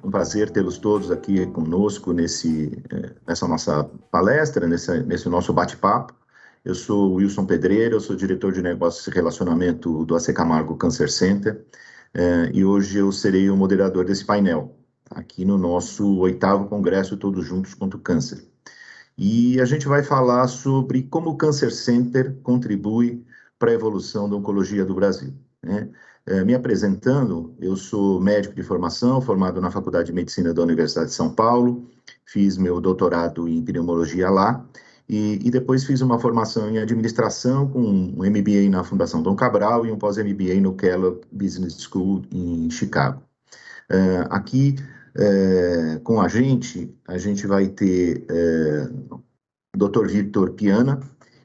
um prazer tê-los todos aqui conosco nessa nossa palestra, nesse nosso bate-papo. Eu sou Wilson Pedreira, eu sou diretor de negócios e relacionamento do AC Camargo Cancer Center, e hoje eu serei o moderador desse painel, aqui no nosso 8º Congresso Todos Juntos contra o Câncer. E a gente vai falar sobre como o Cancer Center contribui para a evolução da oncologia do Brasil, né? Me apresentando, eu sou médico de formação, formado na Faculdade de Medicina da Universidade de São Paulo, fiz meu doutorado em pneumologia lá, e depois fiz uma formação em administração com um MBA na Fundação Dom Cabral e um pós-MBA no Kellogg Business School em Chicago. Aqui, com a gente vai ter o Dr. Victor Piana,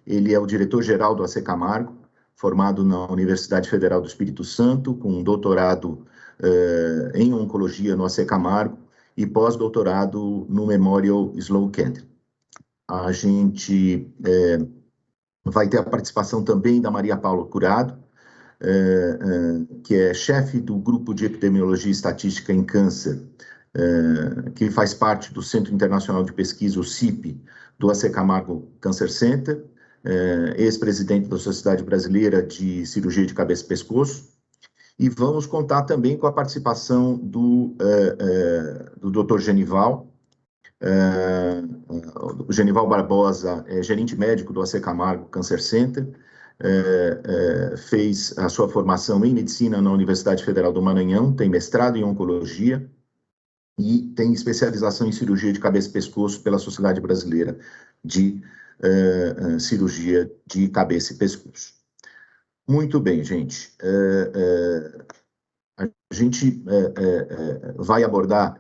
ele é o diretor-geral do AC Camargo, formado na Universidade Federal do Espírito Santo, com um doutorado em oncologia no AC Camargo e pós-doutorado no Memorial Sloan Kettering. A gente vai ter a participação também da Maria Paula Curado, que é chefe do Grupo de Epidemiologia e Estatística em Câncer, que faz parte do Centro Internacional de Pesquisa, o CIP, do AC Camargo Cancer Center, ex-presidente da Sociedade Brasileira de Cirurgia de Cabeça e Pescoço, e vamos contar também com a participação do Dr. Genival. O Genival Barbosa é gerente médico do AC Camargo Cancer Center, fez a sua formação em medicina na Universidade Federal do Maranhão, tem mestrado em oncologia e tem especialização em cirurgia de cabeça e pescoço pela Sociedade Brasileira de cirurgia de cabeça e pescoço. Muito bem, gente. A gente vai abordar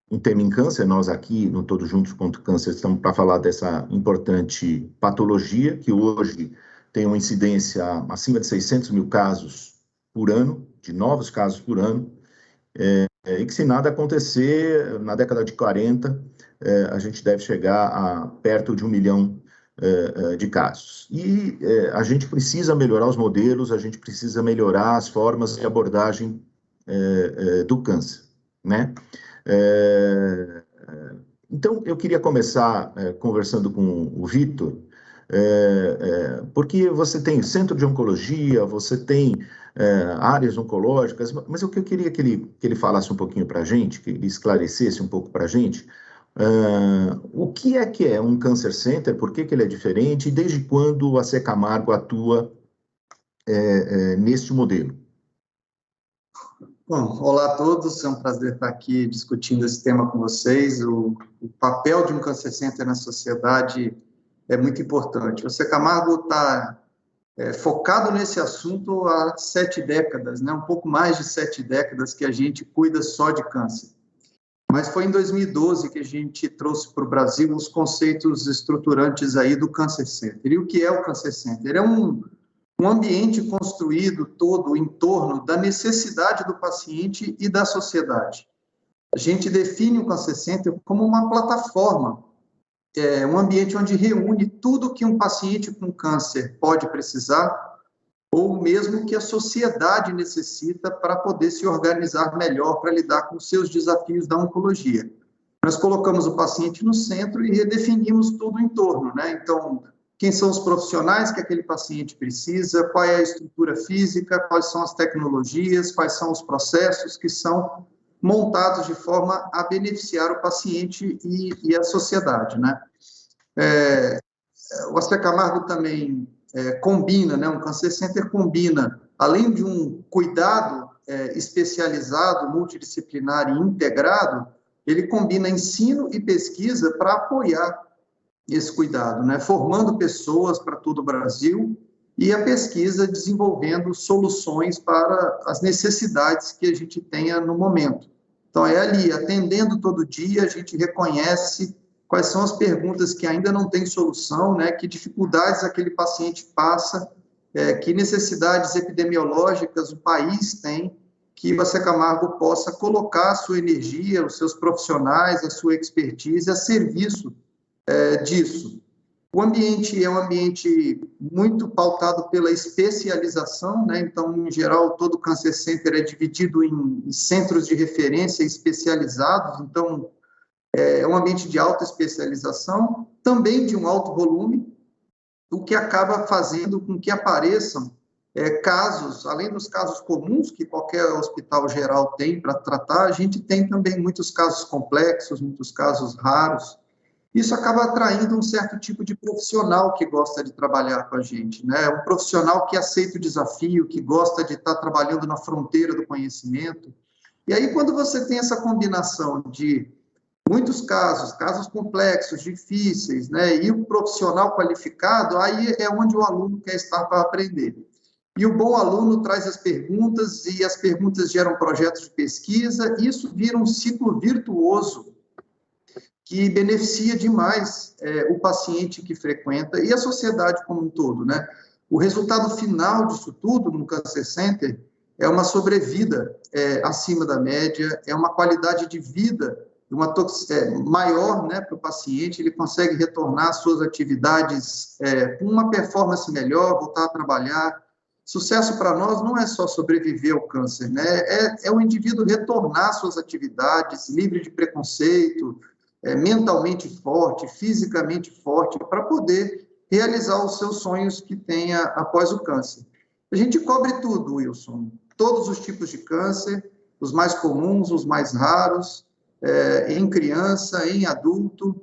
um tema em câncer. Nós aqui, no Todos Juntos contra o Câncer, estamos para falar dessa importante patologia, que hoje tem uma incidência acima de 600 mil casos por ano, de novos casos por ano, e que se nada acontecer, na década de 40, a gente deve chegar a perto de 1 milhão de casos. E a gente precisa melhorar os modelos, a gente precisa melhorar as formas de abordagem do câncer, né? Então, eu queria começar conversando com o Victor, porque você tem centro de oncologia, você tem áreas oncológicas, mas o que eu queria que ele falasse um pouquinho para a gente, que ele esclarecesse um pouco para a gente, o que é um Cancer Center, por que ele é diferente, e desde quando o AC Camargo atua neste modelo? Bom, olá a todos, é um prazer estar aqui discutindo esse tema com vocês. O papel de um Cancer Center na sociedade é muito importante. O AC Camargo está focado nesse assunto há 7 décadas, né? Um pouco mais de 7 décadas que a gente cuida só de câncer. Mas foi em 2012 que a gente trouxe para o Brasil os conceitos estruturantes aí do Cancer Center. E o que é o Cancer Center? É um ambiente construído todo em torno da necessidade do paciente e da sociedade. A gente define o Cancer Center como uma plataforma, um ambiente onde reúne tudo que um paciente com câncer pode precisar, ou mesmo que a sociedade necessita para poder se organizar melhor para lidar com os seus desafios da oncologia. Nós colocamos o paciente no centro e redefinimos tudo em torno, né? Então, quem são os profissionais que aquele paciente precisa, qual é a estrutura física, quais são as tecnologias, quais são os processos que são montados de forma a beneficiar o paciente e a sociedade, né? O AC Camargo também combina, né? Um Cancer Center combina, além de um cuidado especializado, multidisciplinar e integrado, ele combina ensino e pesquisa para apoiar esse cuidado, né? Formando pessoas para todo o Brasil e a pesquisa desenvolvendo soluções para as necessidades que a gente tenha no momento. Então, é ali, atendendo todo dia, a gente reconhece quais são as perguntas que ainda não têm solução, né? Que dificuldades aquele paciente passa, que necessidades epidemiológicas o país tem, que o AC Camargo possa colocar a sua energia, os seus profissionais, a sua expertise a serviço disso. O ambiente é um ambiente muito pautado pela especialização, né? Então, em geral, todo Cancer Center é dividido em centros de referência especializados, então, é um ambiente de alta especialização, também de um alto volume, o que acaba fazendo com que apareçam casos, além dos casos comuns que qualquer hospital geral tem para tratar, a gente tem também muitos casos complexos, muitos casos raros. Isso acaba atraindo um certo tipo de profissional que gosta de trabalhar com a gente, né? Um profissional que aceita o desafio, que gosta de estar trabalhando na fronteira do conhecimento. E aí, quando você tem essa combinação de muitos casos, casos complexos, difíceis, né? E o profissional qualificado, aí é onde o aluno quer estar para aprender. E o bom aluno traz as perguntas, e as perguntas geram projetos de pesquisa, e isso vira um ciclo virtuoso que beneficia demais o paciente que frequenta e a sociedade como um todo, né? O resultado final disso tudo no Cancer Center é uma sobrevida acima da média, é uma qualidade de vida maior, né, para o paciente, ele consegue retornar às suas atividades com uma performance melhor, voltar a trabalhar. Sucesso para nós não é só sobreviver ao câncer, né? É o indivíduo retornar às suas atividades, livre de preconceito, mentalmente forte, fisicamente forte, para poder realizar os seus sonhos que tenha após o câncer. A gente cobre tudo, Wilson, todos os tipos de câncer, os mais comuns, os mais raros, em criança, em adulto.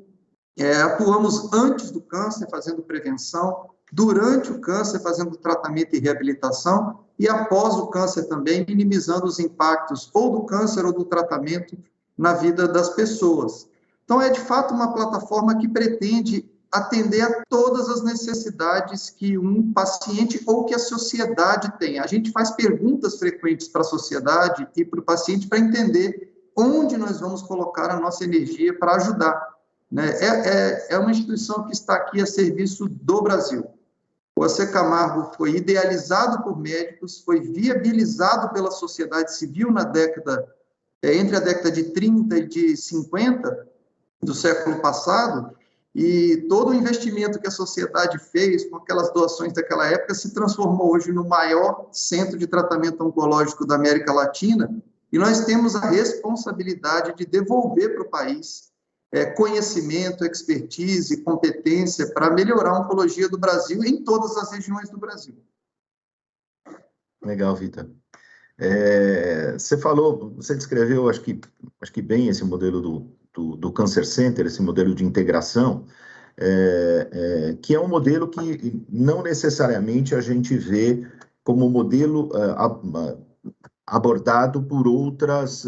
Atuamos antes do câncer, fazendo prevenção, durante o câncer, fazendo tratamento e reabilitação, e após o câncer também, minimizando os impactos ou do câncer ou do tratamento na vida das pessoas. Então, é de fato uma plataforma que pretende atender a todas as necessidades que um paciente ou que a sociedade tem. A gente faz perguntas frequentes para a sociedade e para o paciente para entender onde nós vamos colocar a nossa energia para ajudar, né? É uma instituição que está aqui a serviço do Brasil. O AC Camargo foi idealizado por médicos, foi viabilizado pela sociedade civil entre a década de 30 e de 50 do século passado, e todo o investimento que a sociedade fez com aquelas doações daquela época se transformou hoje no maior centro de tratamento oncológico da América Latina, e nós temos a responsabilidade de devolver para o país conhecimento, expertise, competência para melhorar a oncologia do Brasil em todas as regiões do Brasil. Legal, Vitor. Você descreveu, acho que bem esse modelo do Cancer Center, esse modelo de integração, que é um modelo que não necessariamente a gente vê como modelo abordado por outras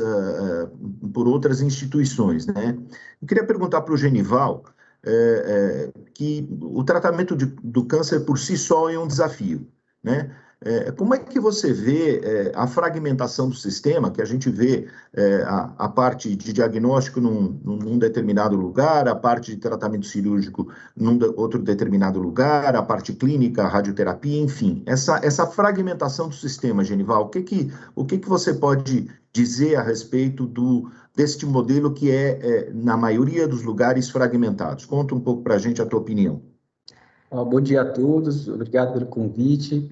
instituições, né? Eu queria perguntar para o Genival que o tratamento do câncer por si só é um desafio, né? Como é que você vê a fragmentação do sistema, que a gente vê a parte de diagnóstico num determinado lugar, a parte de tratamento cirúrgico num outro determinado lugar, a parte clínica, a radioterapia, enfim, essa fragmentação do sistema, Genival, o que você pode dizer a respeito deste modelo que na maioria dos lugares, fragmentados? Conta um pouco para a gente a tua opinião. Bom dia a todos, obrigado pelo convite.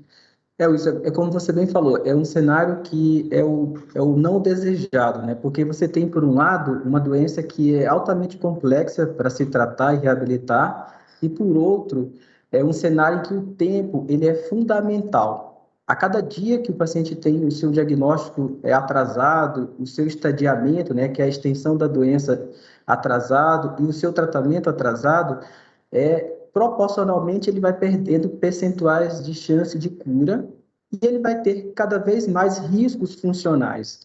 Wilson, como você bem falou, é um cenário que é o não desejado, né? Porque você tem, por um lado, uma doença que é altamente complexa para se tratar e reabilitar, e, por outro, é um cenário em que o tempo ele é fundamental. A cada dia que o paciente tem o seu diagnóstico atrasado, o seu estadiamento, né, que é a extensão da doença atrasado, e o seu tratamento atrasado, proporcionalmente ele vai perdendo percentuais de chance de cura e ele vai ter cada vez mais riscos funcionais.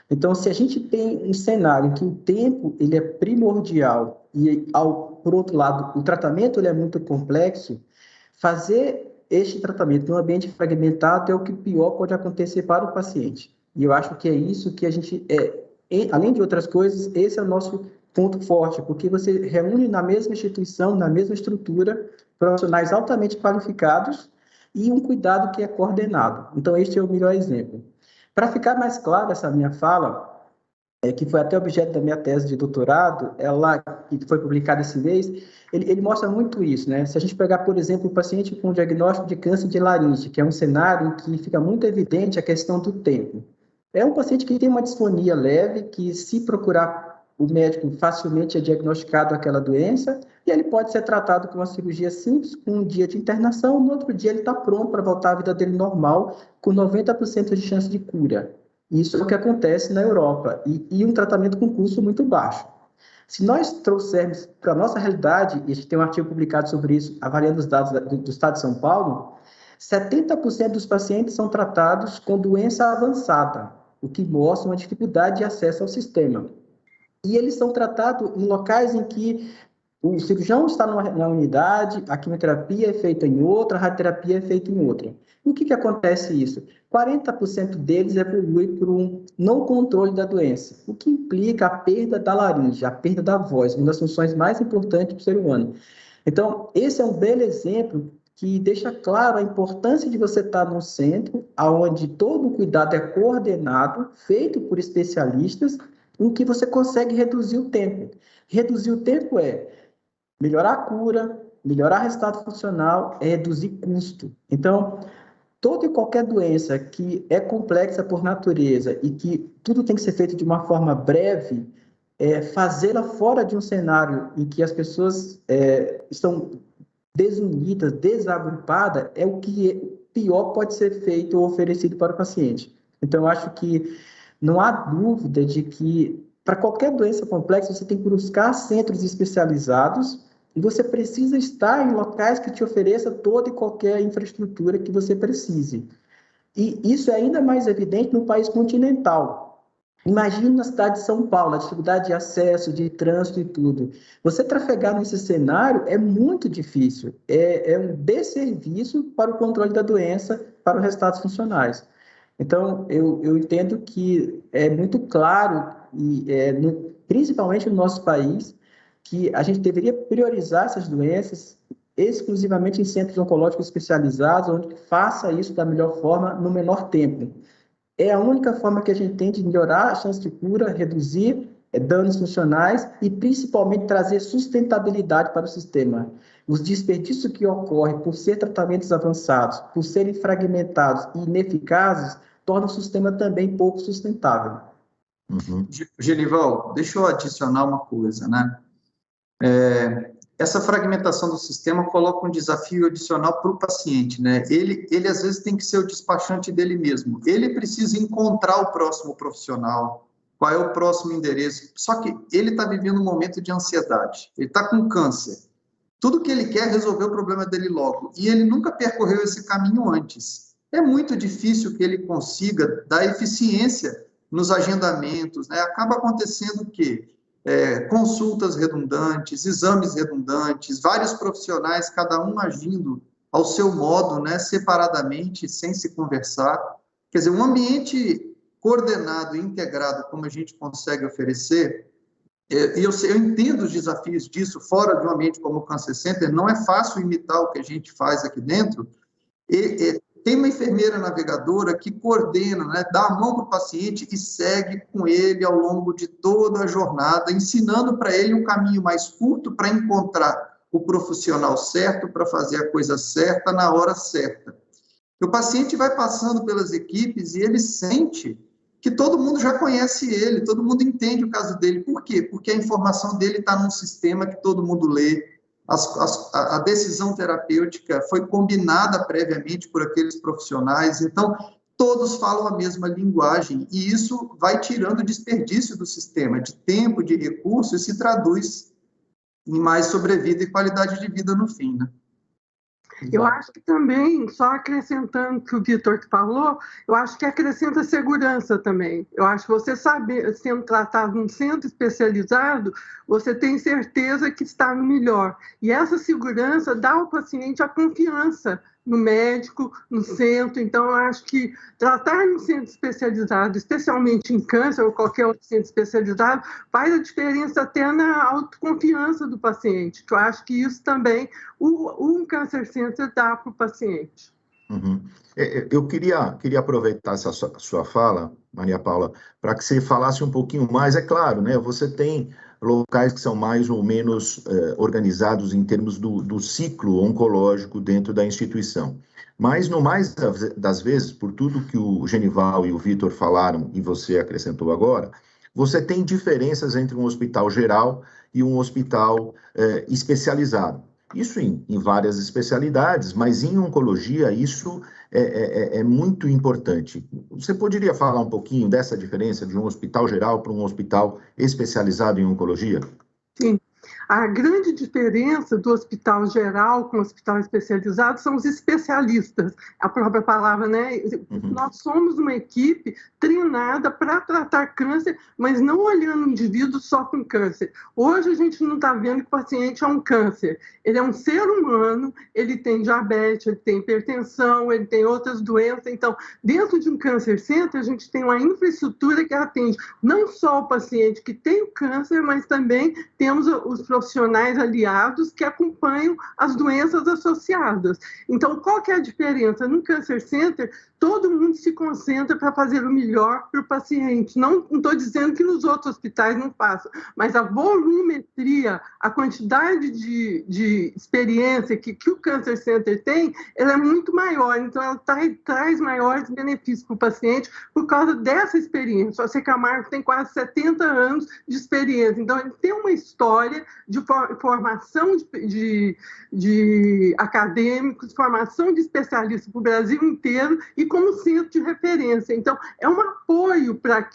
Então, se a gente tem um cenário em que o tempo ele é primordial e, por outro lado, o tratamento ele é muito complexo, fazer este tratamento em um ambiente fragmentado é o que pior pode acontecer para o paciente. E eu acho que é isso que a gente, além de outras coisas, esse é o nosso ponto forte, porque você reúne na mesma instituição, na mesma estrutura, profissionais altamente qualificados e um cuidado que é coordenado. Então, este é o melhor exemplo. Para ficar mais claro essa minha fala, que foi até objeto da minha tese de doutorado, que foi publicada esse mês, ele mostra muito isso, né? Se a gente pegar, por exemplo, um paciente com diagnóstico de câncer de laringe, que é um cenário em que fica muito evidente a questão do tempo. É um paciente que tem uma disfonia leve, que se procurar o médico facilmente é diagnosticado aquela doença, e ele pode ser tratado com uma cirurgia simples, com um dia de internação, no outro dia ele está pronto para voltar à vida dele normal, com 90% de chance de cura. Isso é o que acontece na Europa, e um tratamento com custo muito baixo. Se nós trouxermos para a nossa realidade, e a gente tem um artigo publicado sobre isso, avaliando os dados do Estado de São Paulo, 70% dos pacientes são tratados com doença avançada, o que mostra uma dificuldade de acesso ao sistema. E eles são tratados em locais em que o cirurgião está na unidade, a quimioterapia é feita em outra, a radioterapia é feita em outra. E o que acontece isso? 40% deles evolui por um não controle da doença, o que implica a perda da laringe, a perda da voz, uma das funções mais importantes do ser humano. Então, esse é um belo exemplo que deixa claro a importância de você estar num centro onde todo o cuidado é coordenado, feito por especialistas, em que você consegue reduzir o tempo. Reduzir o tempo é melhorar a cura, melhorar o resultado funcional, é reduzir custo. Então, toda e qualquer doença que é complexa por natureza e que tudo tem que ser feito de uma forma breve, fazê-la fora de um cenário em que as pessoas estão desunidas, desagrupadas, é o que pior pode ser feito ou oferecido para o paciente. Então, eu acho que não há dúvida de que, para qualquer doença complexa, você tem que buscar centros especializados e você precisa estar em locais que te ofereçam toda e qualquer infraestrutura que você precise. E isso é ainda mais evidente no país continental. Imagine na cidade de São Paulo, a dificuldade de acesso, de trânsito e tudo. Você trafegar nesse cenário é muito difícil. É um desserviço para o controle da doença, para os resultados funcionais. Então, eu entendo que é muito claro, principalmente no nosso país, que a gente deveria priorizar essas doenças exclusivamente em centros oncológicos especializados, onde faça isso da melhor forma, no menor tempo. É a única forma que a gente tem de melhorar a chance de cura, reduzir danos funcionais e, principalmente, trazer sustentabilidade para o sistema. Os desperdícios que ocorrem por ser tratamentos avançados, por serem fragmentados e ineficazes, tornam o sistema também pouco sustentável. Genival, deixa eu adicionar uma coisa, né? Essa fragmentação do sistema coloca um desafio adicional para o paciente, né? Ele às vezes tem que ser o despachante dele mesmo. Ele precisa encontrar o próximo profissional, qual é o próximo endereço. Só que ele está vivendo um momento de ansiedade. Ele está com câncer. Tudo que ele quer é resolver o problema dele logo. E ele nunca percorreu esse caminho antes. É muito difícil que ele consiga dar eficiência nos agendamentos, né? Acaba acontecendo que consultas redundantes, exames redundantes, vários profissionais, cada um agindo ao seu modo, né, separadamente, sem se conversar. Quer dizer, um ambiente coordenado e integrado, como a gente consegue oferecer, e eu entendo os desafios disso fora de um ambiente como o Cancer Center, não é fácil imitar o que a gente faz aqui dentro. Tem uma enfermeira navegadora que coordena, né, dá a mão para o paciente e segue com ele ao longo de toda a jornada, ensinando para ele um caminho mais curto para encontrar o profissional certo, para fazer a coisa certa na hora certa. O paciente vai passando pelas equipes e ele sente que todo mundo já conhece ele, todo mundo entende o caso dele. Por quê? Porque a informação dele está num sistema que todo mundo lê. A decisão terapêutica foi combinada previamente por aqueles profissionais, então todos falam a mesma linguagem, e isso vai tirando desperdício do sistema, de tempo, de recursos, e se traduz em mais sobrevida e qualidade de vida no fim, né? Eu acho que também, só acrescentando o que o Vitor falou, eu acho que acrescenta segurança também. Eu acho que você saber, sendo tratado num centro especializado, você tem certeza que está no melhor. E essa segurança dá ao paciente a confiança no médico, no centro. Então, eu acho que tratar no centro especializado, especialmente em câncer ou qualquer outro centro especializado, faz a diferença até na autoconfiança do paciente. Eu acho que isso também um Cancer Center dá para o paciente. Uhum. Eu queria aproveitar essa sua fala, Maria Paula, para que você falasse um pouquinho mais. É claro, né? Você tem locais que são mais ou menos organizados em termos do ciclo oncológico dentro da instituição. Mas, no mais das vezes, por tudo que o Genival e o Vitor falaram e você acrescentou agora, você tem diferenças entre um hospital geral e um hospital especializado. Isso em várias especialidades, mas em oncologia isso é muito importante. Você poderia falar um pouquinho dessa diferença de um hospital geral para um hospital especializado em oncologia? Sim. A grande diferença do hospital geral com o hospital especializado são os especialistas, a própria palavra, né? Uhum. Nós somos uma equipe treinada para tratar câncer, mas não olhando o indivíduo só com câncer. Hoje a gente não está vendo que o paciente é um câncer. Ele é um ser humano, ele tem diabetes, ele tem hipertensão, ele tem outras doenças. Então, dentro de um câncer center, a gente tem uma infraestrutura que atende não só o paciente que tem o câncer, mas também temos os profissionais aliados que acompanham as doenças associadas. Então, qual que é a diferença? No Cancer Center, todo mundo se concentra para fazer o melhor para o paciente. Não estou dizendo que nos outros hospitais não façam, mas a volumetria, a quantidade de experiência que o Cancer Center tem, ela é muito maior. Então, ela traz maiores benefícios para o paciente por causa dessa experiência. O Camargo tem quase 70 anos de experiência. Então, ele tem uma história de formação de acadêmicos, formação de especialistas para o Brasil inteiro e como centro de referência. Então, é um apoio para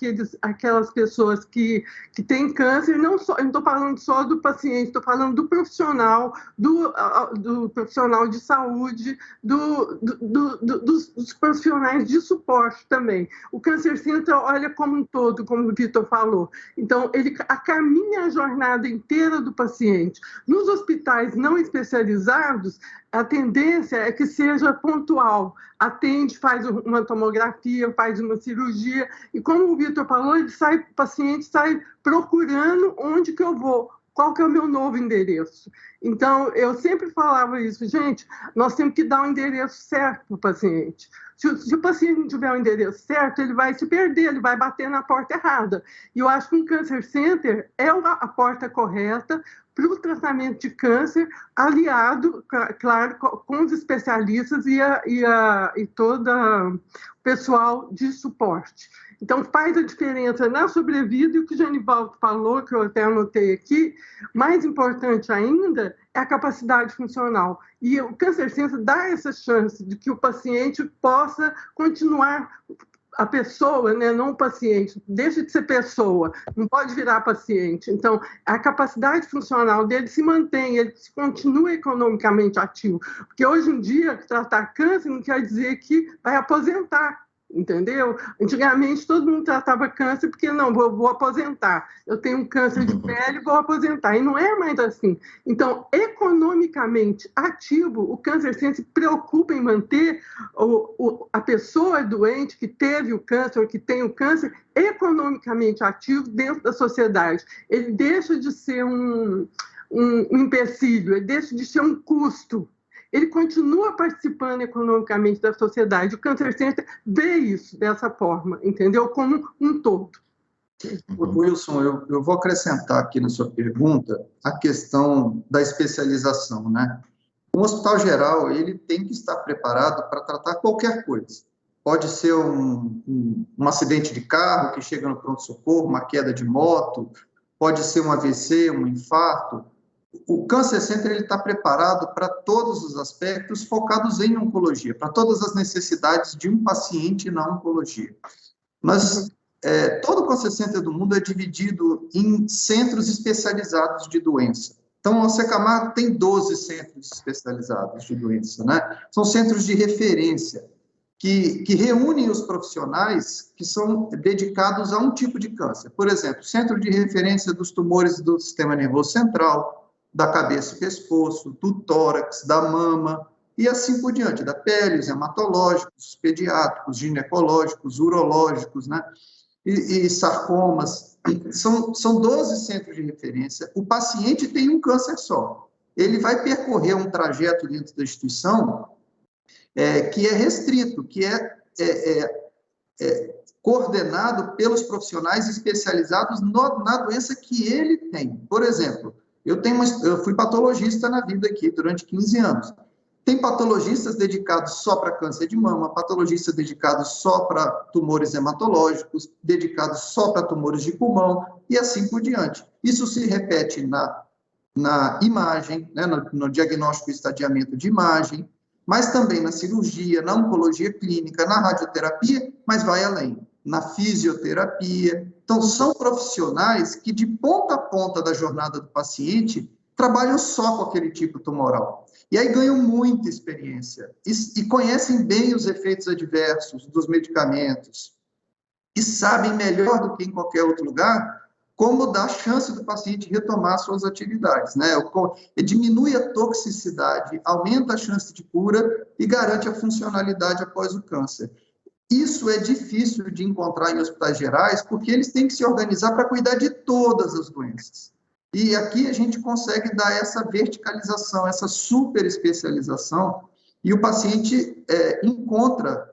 aquelas pessoas que têm câncer, não estou falando só do paciente, estou falando do profissional, do profissional de saúde, dos profissionais de suporte também. O Cancer Center olha como um todo, como o Vitor falou. Então, ele caminha a jornada inteira do paciente. Nos hospitais não especializados, a tendência é que seja pontual. Atende, faz uma tomografia, faz uma cirurgia, e como o Vitor falou, o paciente sai procurando onde que eu vou, qual que é o meu novo endereço. Então, eu sempre falava isso, gente, nós temos que dar o endereço certo para o paciente. Se o paciente não tiver o endereço certo, ele vai se perder, ele vai bater na porta errada. E eu acho que um Cancer Center é a porta correta para o tratamento de câncer, aliado, claro, com os especialistas e todo o pessoal de suporte. Então, faz a diferença na sobrevida, e o que o Genivaldo falou, que eu até anotei aqui, mais importante ainda, é a capacidade funcional. E o Cancer Center dá essa chance de que o paciente possa continuar, a pessoa, né, não o paciente, deixa de ser pessoa, não pode virar paciente. Então, a capacidade funcional dele se mantém, ele continua economicamente ativo. Porque hoje em dia, tratar câncer não quer dizer que vai aposentar. Entendeu? Antigamente todo mundo tratava câncer porque não, vou aposentar. Eu tenho um câncer de pele, vou aposentar. E não é mais assim. Então, economicamente ativo, o Cancer Center se preocupa em manter a pessoa doente que teve o câncer ou que tem o câncer economicamente ativo dentro da sociedade. Ele deixa de ser um empecilho, ele deixa de ser um custo. Ele continua participando economicamente da sociedade. O Cancer Center vê isso dessa forma, entendeu? Como um todo. Wilson, eu vou acrescentar aqui na sua pergunta a questão da especialização, né? Um hospital geral, ele tem que estar preparado para tratar qualquer coisa. Pode ser um acidente de carro que chega no pronto-socorro, uma queda de moto, pode ser um AVC, um infarto. O Cancer Center está preparado para todos os aspectos focados em oncologia, para todas as necessidades de um paciente na oncologia. Mas todo o Cancer Center do mundo é dividido em centros especializados de doença. Então, o Camargo tem 12 centros especializados de doença, né? São centros de referência que reúnem os profissionais que são dedicados a um tipo de câncer. Por exemplo, Centro de Referência dos Tumores do Sistema Nervoso Central, da cabeça e pescoço, do tórax, da mama, e assim por diante, da pele, os hematológicos, pediátricos, ginecológicos, urológicos, né? E sarcomas. São 12 centros de referência. O paciente tem um câncer só. Ele vai percorrer um trajeto dentro da instituição que é restrito, que coordenado pelos profissionais especializados na doença que ele tem. Por exemplo, eu fui patologista na vida aqui durante 15 anos. Tem patologistas dedicados só para câncer de mama, patologistas dedicados só para tumores hematológicos, dedicados só para tumores de pulmão, e assim por diante. Isso se repete na imagem, né, no diagnóstico e estadiamento de imagem, mas também na cirurgia, na oncologia clínica, na radioterapia, mas vai além, na fisioterapia. Então, são profissionais que, de ponta a ponta da jornada do paciente, trabalham só com aquele tipo tumoral. E aí ganham muita experiência e conhecem bem os efeitos adversos dos medicamentos e sabem melhor do que em qualquer outro lugar como dar chance do paciente retomar suas atividades, né? Diminui a toxicidade, aumenta a chance de cura e garante a funcionalidade após o câncer. Isso é difícil de encontrar em hospitais gerais, porque eles têm que se organizar para cuidar de todas as doenças. E aqui a gente consegue dar essa verticalização, essa super especialização, e o paciente encontra,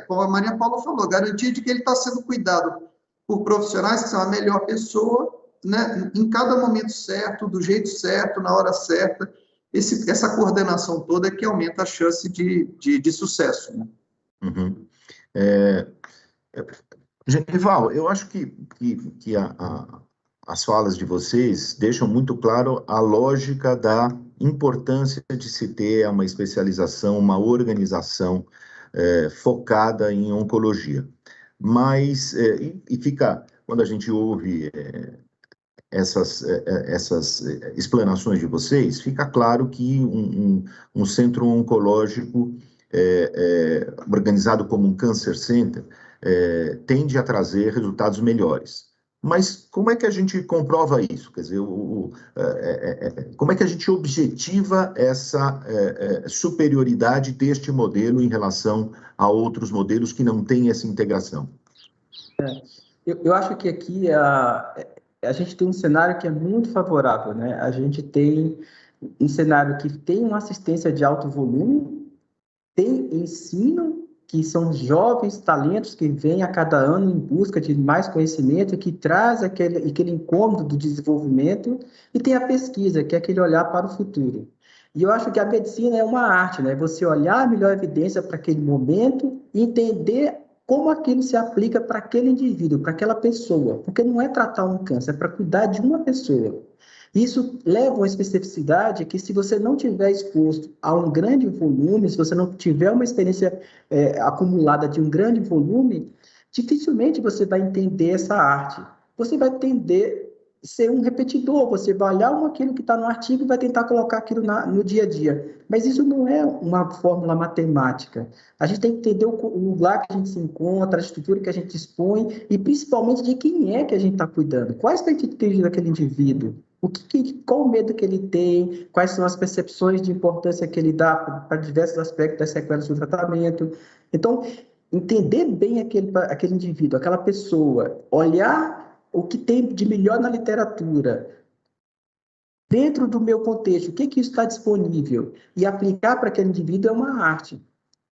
como a Maria Paula falou, a garantia de que ele está sendo cuidado por profissionais que são a melhor pessoa, né, em cada momento certo, do jeito certo, na hora certa. Essa coordenação toda é que aumenta a chance de sucesso. Né? Uhum. Genival, eu acho que as falas de vocês deixam muito claro a lógica da importância de se ter uma especialização, uma organização focada em oncologia. Mas, fica, quando a gente ouve essas explanações de vocês, fica claro que um centro oncológico organizado como um Cancer Center tende a trazer resultados melhores. Mas como é que a gente comprova isso? Quer dizer, como é que a gente objetiva essa superioridade deste modelo em relação a outros modelos que não têm essa integração? Eu acho que aqui a gente tem um cenário que é muito favorável, né? A gente tem um cenário que tem uma assistência de alto volume, tem ensino, que são jovens talentos que vêm a cada ano em busca de mais conhecimento, que traz aquele incômodo do desenvolvimento, e tem a pesquisa, que é aquele olhar para o futuro. E eu acho que a medicina é uma arte, né? Você olhar a melhor evidência para aquele momento e entender como aquilo se aplica para aquele indivíduo, para aquela pessoa. Porque não é tratar um câncer, é para cuidar de uma pessoa. Isso leva a uma especificidade que, se você não tiver exposto a um grande volume, se você não tiver uma experiência acumulada de um grande volume, dificilmente você vai entender essa arte. Você vai tender a ser um repetidor, você vai olhar aquilo que está no artigo e vai tentar colocar aquilo no dia a dia. Mas isso não é uma fórmula matemática. A gente tem que entender o lugar que a gente se encontra, a estrutura que a gente dispõe e, principalmente, de quem é que a gente está cuidando. Qual a expectativa daquele indivíduo? Qual o medo que ele tem, quais são as percepções de importância que ele dá para diversos aspectos das sequelas do tratamento. Então, entender bem aquele indivíduo, aquela pessoa, olhar o que tem de melhor na literatura, dentro do meu contexto, o que isso está disponível, e aplicar para aquele indivíduo é uma arte.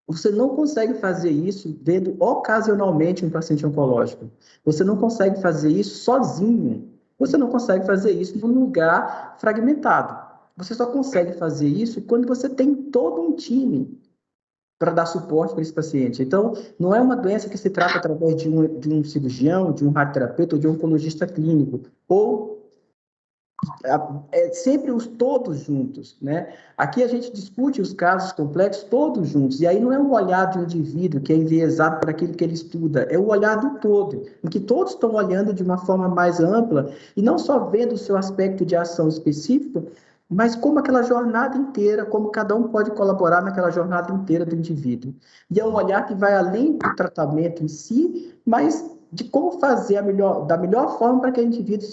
Você não consegue fazer isso vendo ocasionalmente um paciente oncológico. Você não consegue fazer isso sozinho. Você não consegue fazer isso num lugar fragmentado. Você só consegue fazer isso quando você tem todo um time para dar suporte para esse paciente. Então, não é uma doença que se trata através de um cirurgião, de um radioterapeuta ou de um oncologista clínico, ou sempre os todos juntos, né? Aqui a gente discute os casos complexos todos juntos, e aí não é um olhar de um indivíduo que é enviesado por aquilo que ele estuda, é o olhar do todo, em que todos estão olhando de uma forma mais ampla, e não só vendo o seu aspecto de ação específico, mas como aquela jornada inteira, como cada um pode colaborar naquela jornada inteira do indivíduo. E é um olhar que vai além do tratamento em si, mas de como fazer da melhor forma para que o indivíduo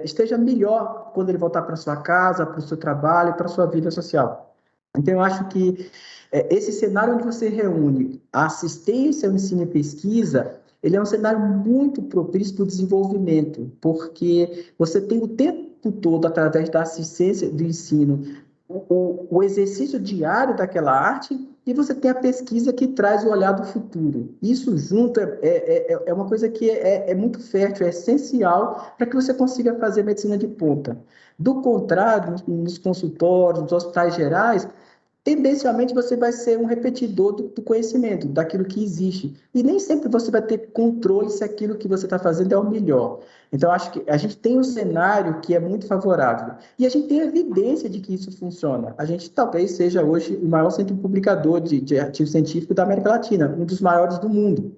esteja melhor quando ele voltar para sua casa, para o seu trabalho, para a sua vida social. Então, eu acho que esse cenário onde você reúne a assistência, o ensino e pesquisa, ele é um cenário muito propício para o desenvolvimento, porque você tem o tempo todo, através da assistência, do ensino, o exercício diário daquela arte, e você tem a pesquisa que traz o olhar do futuro. Isso junto é uma coisa que é muito fértil, é essencial para que você consiga fazer medicina de ponta. Do contrário, nos consultórios, nos hospitais gerais, tendencialmente você vai ser um repetidor do conhecimento, daquilo que existe. E nem sempre você vai ter controle se aquilo que você está fazendo é o melhor. Então, acho que a gente tem um cenário que é muito favorável. E a gente tem evidência de que isso funciona. A gente talvez seja hoje o maior centro publicador de artigo científico da América Latina, um dos maiores do mundo.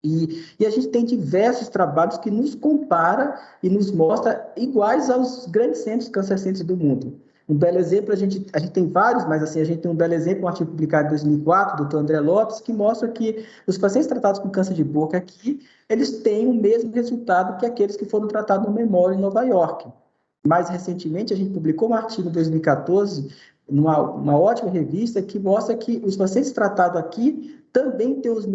E a gente tem diversos trabalhos que nos compara e nos mostra iguais aos grandes centros cancercêntricos do mundo. Um belo exemplo, a gente tem vários, mas assim, a gente tem um belo exemplo, um artigo publicado em 2004, do Dr. André Lopes, que mostra que os pacientes tratados com câncer de boca aqui, eles têm o mesmo resultado que aqueles que foram tratados no Memorial em Nova York. Mais recentemente, a gente publicou um artigo em 2014, numa ótima revista, que mostra que os pacientes tratados aqui também têm os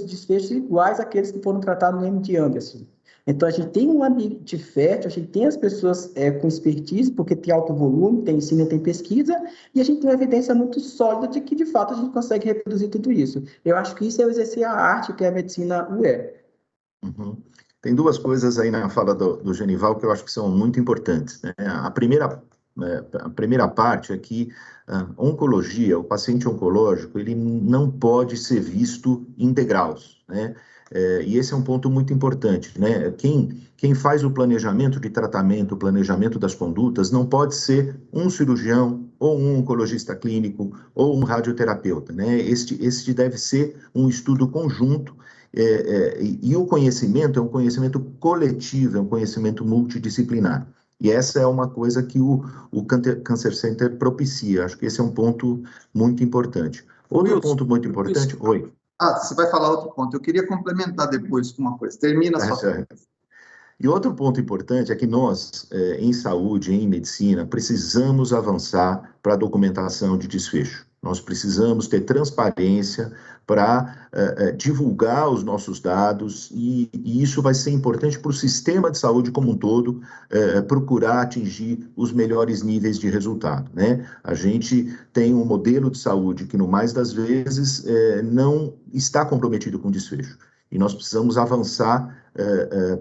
desfechos iguais àqueles que foram tratados no MD Anderson. Então, a gente tem um ambiente fértil, a gente tem as pessoas com expertise, porque tem alto volume, tem ensino, tem pesquisa, e a gente tem uma evidência muito sólida de que, de fato, a gente consegue reproduzir tudo isso. Eu acho que isso é exercer a arte que a medicina é. Uhum. Tem duas coisas aí na fala do Genival que eu acho que são muito importantes, né? A primeira parte é que a oncologia, o paciente oncológico, ele não pode ser visto em degraus, né? E esse é um ponto muito importante, né? Quem faz o planejamento de tratamento, o planejamento das condutas, não pode ser um cirurgião, ou um oncologista clínico, ou um radioterapeuta, né? Este deve ser um estudo conjunto, e o conhecimento é um conhecimento coletivo, é um conhecimento multidisciplinar. E essa é uma coisa que o Cancer Center propicia. Acho que esse é um ponto muito importante. Outro ponto muito importante... Oi. Você vai falar outro ponto. Eu queria complementar depois com uma coisa. Termina a sua pergunta. E outro ponto importante é que nós, em saúde, em medicina, precisamos avançar para a documentação de desfecho. Nós precisamos ter transparência para divulgar os nossos dados e isso vai ser importante para o sistema de saúde como um todo, procurar atingir os melhores níveis de resultado, né? A gente tem um modelo de saúde que, no mais das vezes, não está comprometido com desfecho. E nós precisamos avançar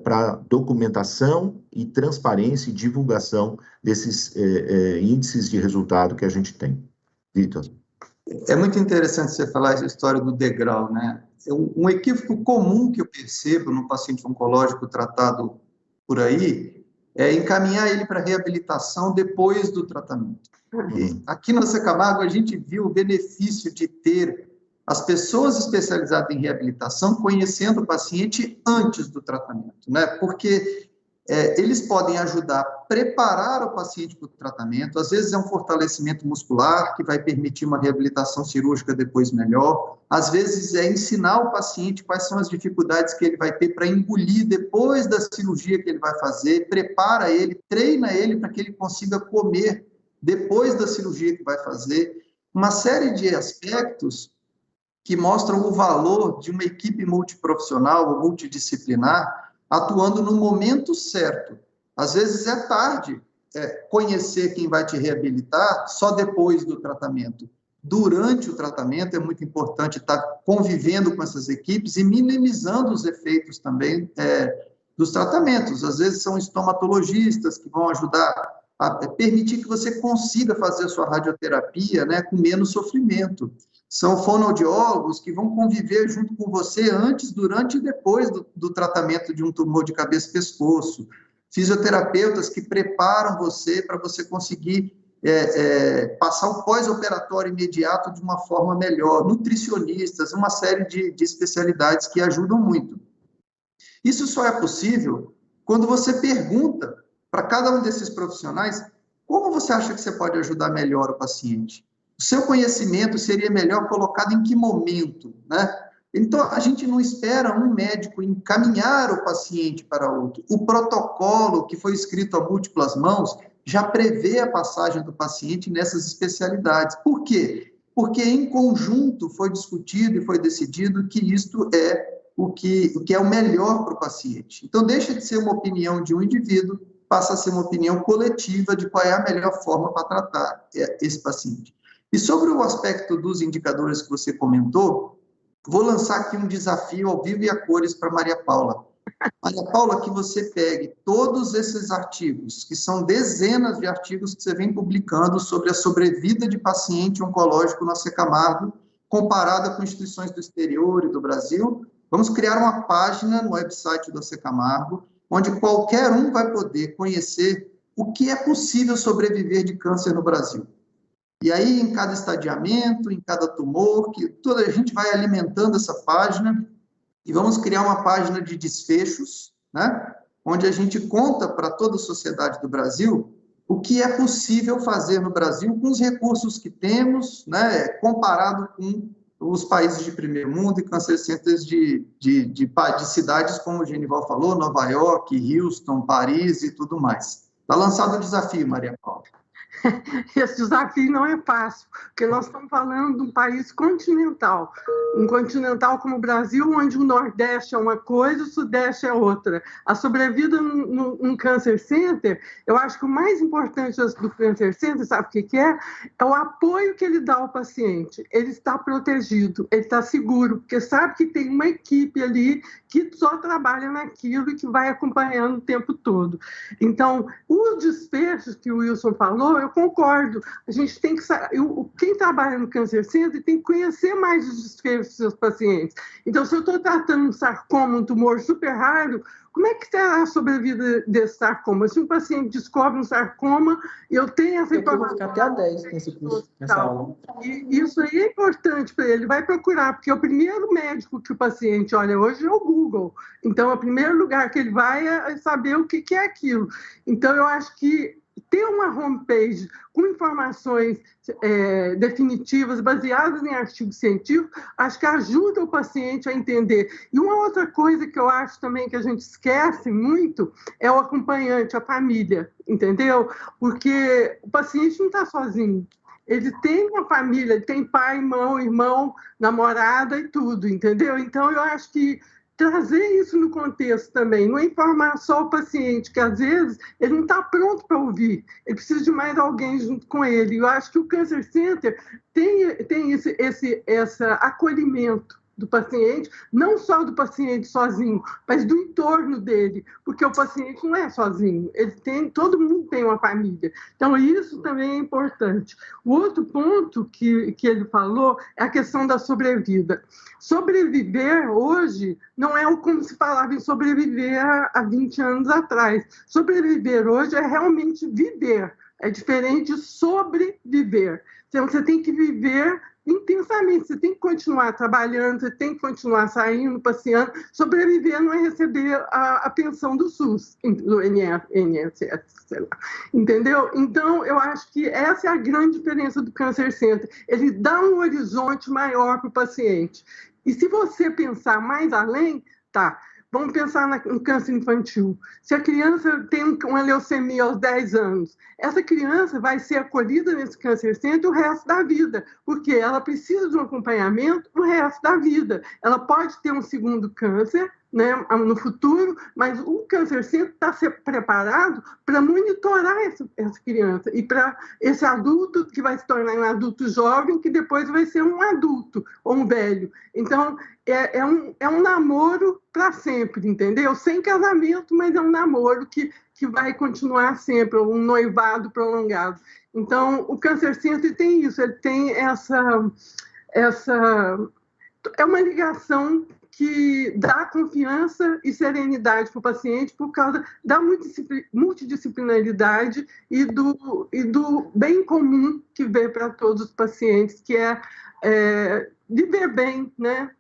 para documentação e transparência e divulgação desses índices de resultado que a gente tem. Vitor. É muito interessante você falar essa história do degrau, né? Um equívoco comum que eu percebo no paciente oncológico tratado por aí é encaminhar ele para reabilitação depois do tratamento. Aqui na Camargo a gente viu o benefício de ter as pessoas especializadas em reabilitação conhecendo o paciente antes do tratamento, né? Porque eles podem ajudar a preparar o paciente para o tratamento, às vezes é um fortalecimento muscular que vai permitir uma reabilitação cirúrgica depois melhor, às vezes é ensinar o paciente quais são as dificuldades que ele vai ter para engolir depois da cirurgia que ele vai fazer, prepara ele, treina ele para que ele consiga comer depois da cirurgia que vai fazer, uma série de aspectos que mostram o valor de uma equipe multiprofissional ou multidisciplinar atuando no momento certo. Às vezes é tarde conhecer quem vai te reabilitar só depois do tratamento. Durante o tratamento é muito importante estar convivendo com essas equipes e minimizando os efeitos também dos tratamentos. Às vezes são estomatologistas que vão ajudar a permitir que você consiga fazer a sua radioterapia, né, com menos sofrimento. São fonoaudiólogos que vão conviver junto com você antes, durante e depois do tratamento de um tumor de cabeça e pescoço. Fisioterapeutas que preparam você para você conseguir passar o pós-operatório imediato de uma forma melhor. Nutricionistas, uma série de especialidades que ajudam muito. Isso só é possível quando você pergunta para cada um desses profissionais como você acha que você pode ajudar melhor o paciente. O seu conhecimento seria melhor colocado em que momento, né? Então, a gente não espera um médico encaminhar o paciente para outro. O protocolo que foi escrito a múltiplas mãos já prevê a passagem do paciente nessas especialidades. Por quê? Porque em conjunto foi discutido e foi decidido que isto é o que é o melhor para o paciente. Então, deixa de ser uma opinião de um indivíduo, passa a ser uma opinião coletiva de qual é a melhor forma para tratar esse paciente. E sobre o aspecto dos indicadores que você comentou, vou lançar aqui um desafio ao vivo e a cores para Maria Paula. Maria Paula, que você pegue todos esses artigos, que são dezenas de artigos que você vem publicando sobre a sobrevida de paciente oncológico na Camargo, comparada com instituições do exterior e do Brasil. Vamos criar uma página no website do Camargo, onde qualquer um vai poder conhecer o que é possível sobreviver de câncer no Brasil. E aí, em cada estadiamento, em cada tumor, que toda a gente vai alimentando essa página e vamos criar uma página de desfechos, né, onde a gente conta para toda a sociedade do Brasil o que é possível fazer no Brasil com os recursos que temos, né, comparado com os países de primeiro mundo e cancer centers de cidades, como o Genival falou, Nova York, Houston, Paris e tudo mais. Está lançado o desafio, Maria Paula. Esse desafio não é fácil, porque nós estamos falando de um país continental, um continental como o Brasil, onde o Nordeste é uma coisa, o Sudeste é outra. A sobrevida num Cancer Center, eu acho que o mais importante do Cancer Center, sabe o que é? É o apoio que ele dá ao paciente. Ele está protegido, ele está seguro, porque sabe que tem uma equipe ali que só trabalha naquilo e que vai acompanhando o tempo todo. Então, os desfechos que o Wilson falou, eu concordo. A gente tem que... Quem trabalha no Cancer Center tem que conhecer mais os desfechos dos seus pacientes. Então, se eu estou tratando um sarcoma, um tumor super raro, como é que será a sobrevida desse sarcoma? Se um paciente descobre um sarcoma, eu tenho essa informação... Eu vou ficar até a 10 nesse curso, nessa aula. E isso aí é importante para ele, vai procurar, porque o primeiro médico que o paciente olha hoje é o Google. Então, o primeiro lugar que ele vai é saber o que é aquilo. Então, eu acho que ter uma homepage com informações definitivas, baseadas em artigos científicos, acho que ajuda o paciente a entender. E uma outra coisa que eu acho também que a gente esquece muito é o acompanhante, a família, entendeu? Porque o paciente não está sozinho. Ele tem uma família, ele tem pai, irmão, namorada e tudo, entendeu? Então, eu acho que trazer isso no contexto também, não informar só o paciente, que às vezes ele não está pronto para ouvir, ele precisa de mais alguém junto com ele. Eu acho que o Cancer Center tem esse acolhimento do paciente, não só do paciente sozinho, mas do entorno dele, porque o paciente não é sozinho, todo mundo tem uma família. Então, isso também é importante. O outro ponto que ele falou é a questão da sobrevida. Sobreviver hoje não é como se falava em sobreviver há 20 anos atrás. Sobreviver hoje é realmente viver. É diferente de sobreviver. Então, você tem que viver intensamente, você tem que continuar trabalhando, você tem que continuar saindo, passeando. Sobreviver não é receber a pensão do SUS, do INSS, sei lá. Entendeu? Então, eu acho que essa é a grande diferença do Cancer Center. Ele dá um horizonte maior para o paciente. E se você pensar mais além, tá, vamos pensar no câncer infantil. Se a criança tem uma leucemia aos 10 anos, essa criança vai ser acolhida nesse Cancer Center o resto da vida, porque ela precisa de um acompanhamento o resto da vida. Ela pode ter um segundo câncer, né, no futuro, mas o Cancer Center está preparado para monitorar essa criança e para esse adulto que vai se tornar um adulto jovem, que depois vai ser um adulto ou um velho. Então, é um namoro para sempre, entendeu? Sem casamento, mas é um namoro que vai continuar sempre, um noivado prolongado. Então, o Cancer Center tem isso, ele tem essa é uma ligação que dá confiança e serenidade para o paciente por causa da multidisciplinaridade e do bem comum que vê para todos os pacientes, que é viver bem, né?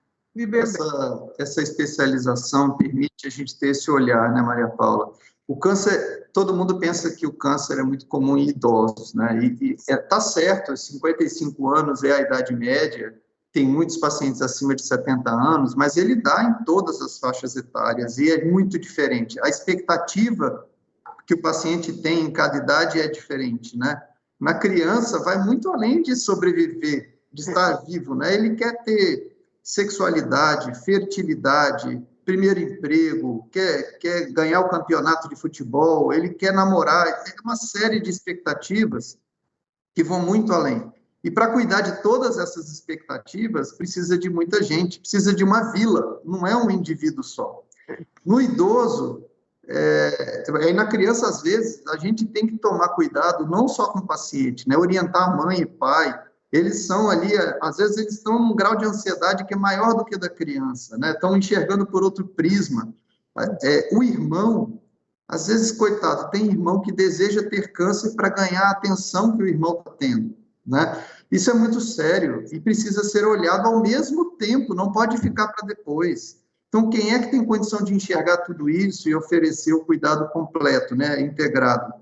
Essa especialização permite a gente ter esse olhar, né, Maria Paula? O câncer, todo mundo pensa que o câncer é muito comum em idosos, né? E tá certo, 55 anos é a idade média, tem muitos pacientes acima de 70 anos, mas ele dá em todas as faixas etárias e é muito diferente. A expectativa que o paciente tem em cada idade é diferente, né? Na criança, vai muito além de sobreviver, de estar vivo, né? Ele quer ter sexualidade, fertilidade, primeiro emprego, quer ganhar o campeonato de futebol, ele quer namorar, tem uma série de expectativas que vão muito além. E para cuidar de todas essas expectativas, precisa de muita gente, precisa de uma vila, não é um indivíduo só. No idoso, e na criança, às vezes, a gente tem que tomar cuidado não só com o paciente, né? Orientar a mãe e pai. Eles são ali, às vezes, eles estão num grau de ansiedade que é maior do que o da criança, né? Estão enxergando por outro prisma. O irmão, às vezes, coitado, tem irmão que deseja ter câncer para ganhar a atenção que o irmão está tendo, né? Isso é muito sério e precisa ser olhado ao mesmo tempo, não pode ficar para depois. Então, quem é que tem condição de enxergar tudo isso e oferecer o cuidado completo, né, integrado?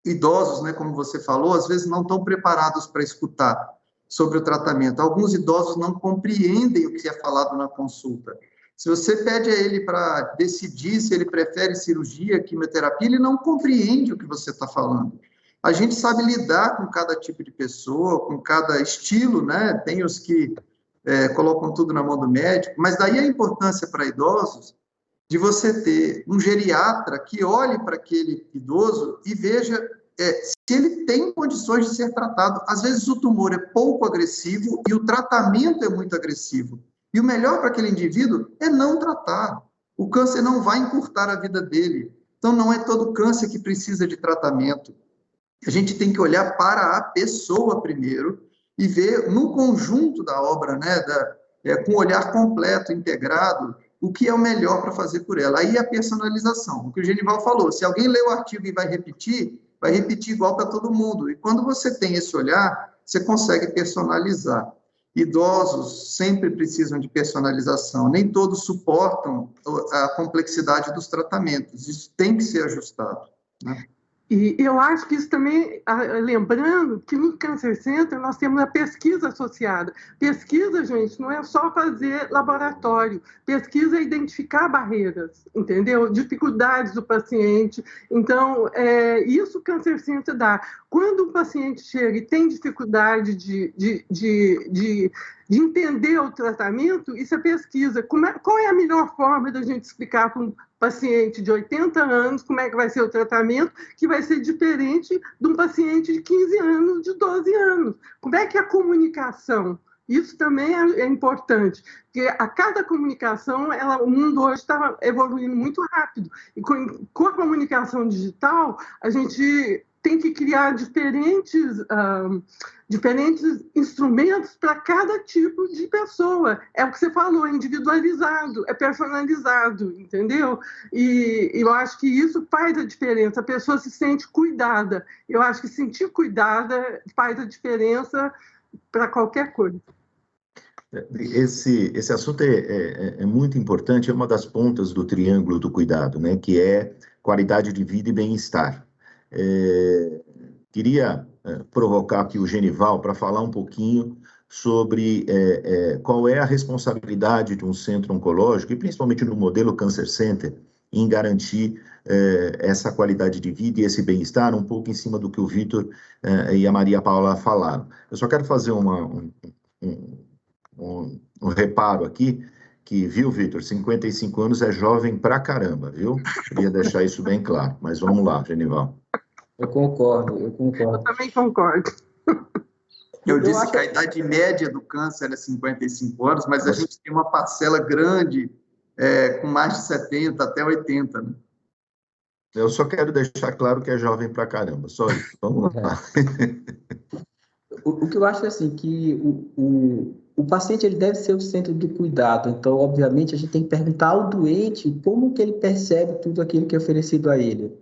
Idosos, né, como você falou, às vezes não estão preparados para escutar sobre o tratamento. Alguns idosos não compreendem o que é falado na consulta. Se você pede a ele para decidir se ele prefere cirurgia, quimioterapia, ele não compreende o que você está falando. A gente sabe lidar com cada tipo de pessoa, com cada estilo, né? Tem os que colocam tudo na mão do médico, mas daí a importância para idosos de você ter um geriatra que olhe para aquele idoso e veja se ele tem condições de ser tratado. Às vezes o tumor é pouco agressivo e o tratamento é muito agressivo. E o melhor para aquele indivíduo é não tratar. O câncer não vai encurtar a vida dele. Então, não é todo câncer que precisa de tratamento. A gente tem que olhar para a pessoa primeiro e ver no conjunto da obra, né, com um olhar completo, integrado, o que é o melhor para fazer por ela. Aí a personalização, o que o Genival falou, se alguém lê o artigo e vai repetir igual para todo mundo. E quando você tem esse olhar, você consegue personalizar. Idosos sempre precisam de personalização, nem todos suportam a complexidade dos tratamentos, isso tem que ser ajustado, né? E eu acho que isso também, lembrando que no Cancer Center nós temos a pesquisa associada. Pesquisa, gente, não é só fazer laboratório. Pesquisa é identificar barreiras, entendeu? Dificuldades do paciente. Então, isso o Cancer Center dá. Quando o paciente chega e tem dificuldade de entender o tratamento, isso é pesquisa. Qual é a melhor forma da gente explicar para um paciente de 80 anos como é que vai ser o tratamento, que vai ser diferente de um paciente de 15 anos, de 12 anos? Como é que é a comunicação? Isso também é importante, porque a cada comunicação, o mundo hoje está evoluindo muito rápido. E com a comunicação digital, a gente tem que criar diferentes instrumentos para cada tipo de pessoa. É o que você falou, é individualizado, é personalizado, entendeu? E eu acho que isso faz a diferença, a pessoa se sente cuidada. Eu acho que sentir cuidada faz a diferença para qualquer coisa. Esse assunto é muito importante, é uma das pontas do triângulo do cuidado, né, que é qualidade de vida e bem-estar. Queria provocar aqui o Genival para falar um pouquinho sobre qual é a responsabilidade de um centro oncológico, e principalmente no modelo Cancer Center, em garantir essa qualidade de vida e esse bem-estar, um pouco em cima do que o Vitor e a Maria Paula falaram. Eu só quero fazer um reparo aqui, que, viu, Vitor, 55 anos é jovem pra caramba, viu? Queria deixar isso bem claro, mas vamos lá, Genival. Eu concordo. Eu também concordo. Eu disse que a idade média do câncer é 55 anos, mas a gente tem uma parcela grande, com mais de 70 até 80, né? Eu só quero deixar claro que é jovem pra caramba, só isso. Vamos lá. O que eu acho é assim, que o paciente ele deve ser o centro do cuidado. Então, obviamente, a gente tem que perguntar ao doente como que ele percebe tudo aquilo que é oferecido a ele.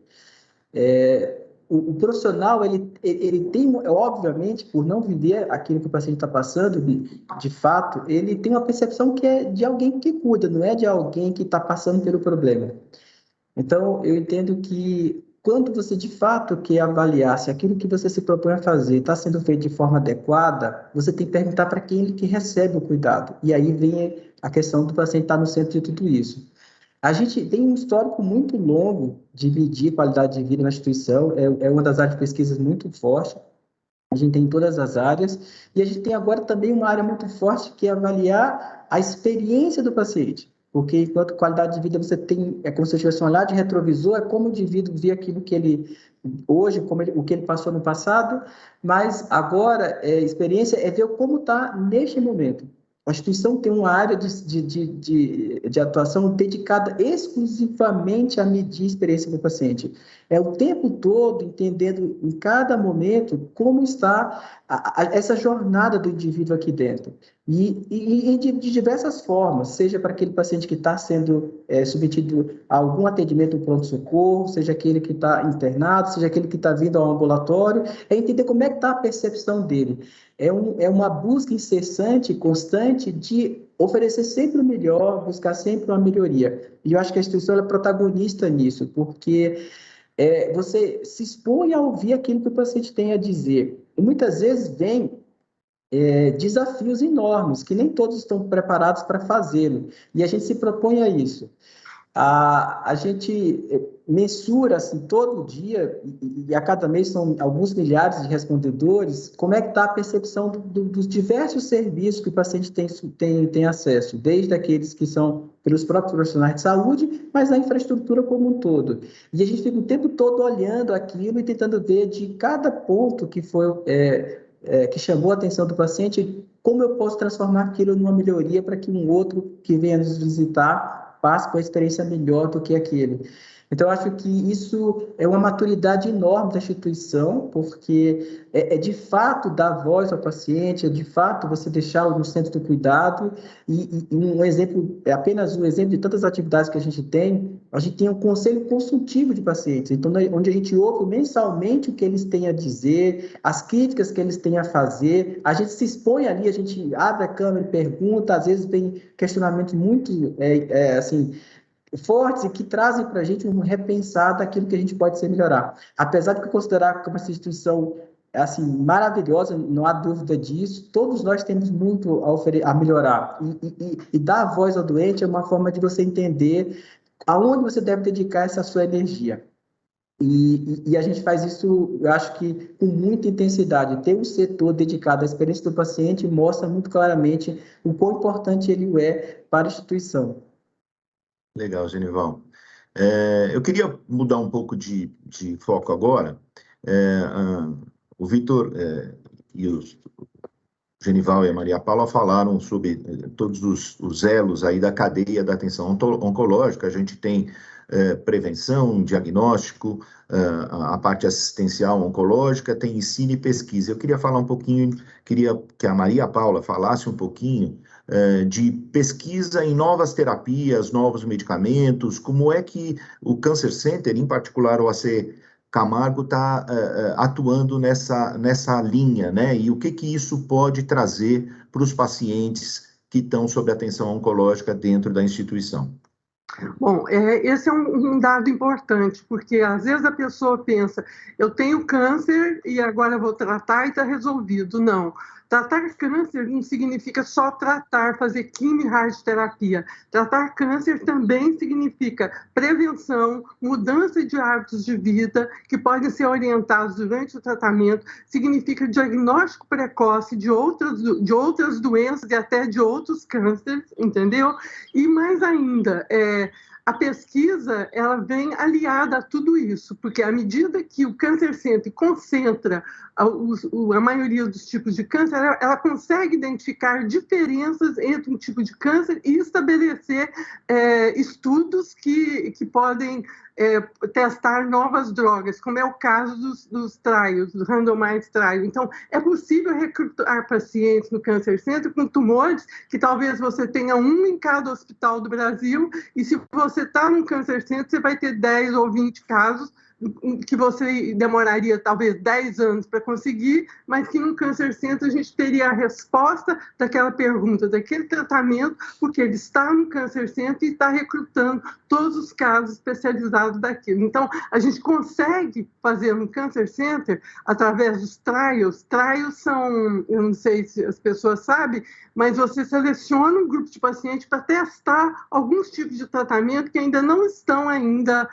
O profissional, ele tem, obviamente, por não viver aquilo que o paciente está passando, de fato, ele tem uma percepção que é de alguém que cuida, não é de alguém que está passando pelo problema. Então, eu entendo que quando você, de fato, quer avaliar se aquilo que você se propõe a fazer está sendo feito de forma adequada, você tem que perguntar para quem ele que recebe o cuidado. E aí vem a questão do paciente estar no centro de tudo isso. A gente tem um histórico muito longo de medir qualidade de vida na instituição, é uma das áreas de pesquisas muito forte, a gente tem em todas as áreas, e a gente tem agora também uma área muito forte que é avaliar a experiência do paciente, porque enquanto qualidade de vida você tem, é como se eu tivesse um olhar de retrovisor, é como o indivíduo vê aquilo que ele hoje, o que ele passou no passado, mas agora a experiência é ver como está neste momento. A instituição tem uma área de atuação dedicada exclusivamente a medir a experiência do paciente. É o tempo todo entendendo em cada momento como está essa jornada do indivíduo aqui dentro. E de diversas formas, seja para aquele paciente que está sendo submetido a algum atendimento pronto-socorro, seja aquele que está internado, seja aquele que está vindo ao ambulatório, é entender como é que está a percepção dele. É uma busca incessante, constante, de oferecer sempre o melhor, buscar sempre uma melhoria. E eu acho que a instituição é protagonista nisso, porque você se expõe a ouvir aquilo que o paciente tem a dizer. E muitas vezes vem desafios enormes, que nem todos estão preparados para fazê-lo. E a gente se propõe a isso. A gente mensura assim, todo dia, e a cada mês são alguns milhares de respondedores, como é que está a percepção dos diversos serviços que o paciente tem acesso, desde aqueles que são pelos próprios profissionais de saúde, mas a infraestrutura como um todo. E a gente fica o tempo todo olhando aquilo e tentando ver de cada ponto que foi... que chamou a atenção do paciente, como eu posso transformar aquilo numa melhoria para que um outro que venha nos visitar passe com a experiência melhor do que aquele. Então, eu acho que isso é uma maturidade enorme da instituição, porque de fato dar voz ao paciente, de fato você deixá-lo no centro do cuidado, e um exemplo, apenas um exemplo de tantas atividades que a gente tem um conselho consultivo de pacientes, então, onde a gente ouve mensalmente o que eles têm a dizer, as críticas que eles têm a fazer, a gente se expõe ali, a gente abre a câmera e pergunta, às vezes vem questionamentos muito, assim, fortes e que trazem para a gente um repensar daquilo que a gente pode ser melhorar. Apesar de considerar como essa instituição assim, maravilhosa, não há dúvida disso, todos nós temos muito a melhorar. E dar a voz ao doente é uma forma de você entender aonde você deve dedicar essa sua energia. E a gente faz isso, eu acho que com muita intensidade. Ter um setor dedicado à experiência do paciente mostra muito claramente o quão importante ele é para a instituição. Legal, Genival. Eu queria mudar um pouco de foco agora. O Vitor e o Genival e a Maria Paula falaram sobre todos os elos aí da cadeia da atenção oncológica. A gente tem prevenção, diagnóstico, a parte assistencial oncológica, tem ensino e pesquisa. Eu queria falar um pouquinho, queria que a Maria Paula falasse um pouquinho de pesquisa em novas terapias, novos medicamentos, como é que o Cancer Center, em particular o AC Camargo, está atuando nessa linha, né? E o que isso pode trazer para os pacientes que estão sob atenção oncológica dentro da instituição? Bom, esse é um dado importante, porque às vezes a pessoa pensa, eu tenho câncer e agora vou tratar e está resolvido. Não. Tratar câncer não significa só tratar, fazer quimio e radioterapia. Tratar câncer também significa prevenção, mudança de hábitos de vida que podem ser orientados durante o tratamento, significa diagnóstico precoce de outras doenças e até de outros cânceres, entendeu? E mais ainda, a pesquisa ela vem aliada a tudo isso, porque à medida que o Cancer Center concentra a maioria dos tipos de câncer, ela consegue identificar diferenças entre um tipo de câncer e estabelecer estudos que podem testar novas drogas, como é o caso dos trials, dos randomized trials. Então, é possível recrutar pacientes no Cancer Center com tumores que talvez você tenha um em cada hospital do Brasil, e se você está no Cancer Center, você vai ter 10 ou 20 casos que você demoraria talvez 10 anos para conseguir, mas que no Cancer Center a gente teria a resposta daquela pergunta, daquele tratamento, porque ele está no Cancer Center e está recrutando todos os casos especializados daquilo. Então, a gente consegue fazer no Cancer Center, através dos trials. Trials são, eu não sei se as pessoas sabem, mas você seleciona um grupo de pacientes para testar alguns tipos de tratamento que ainda não estão ainda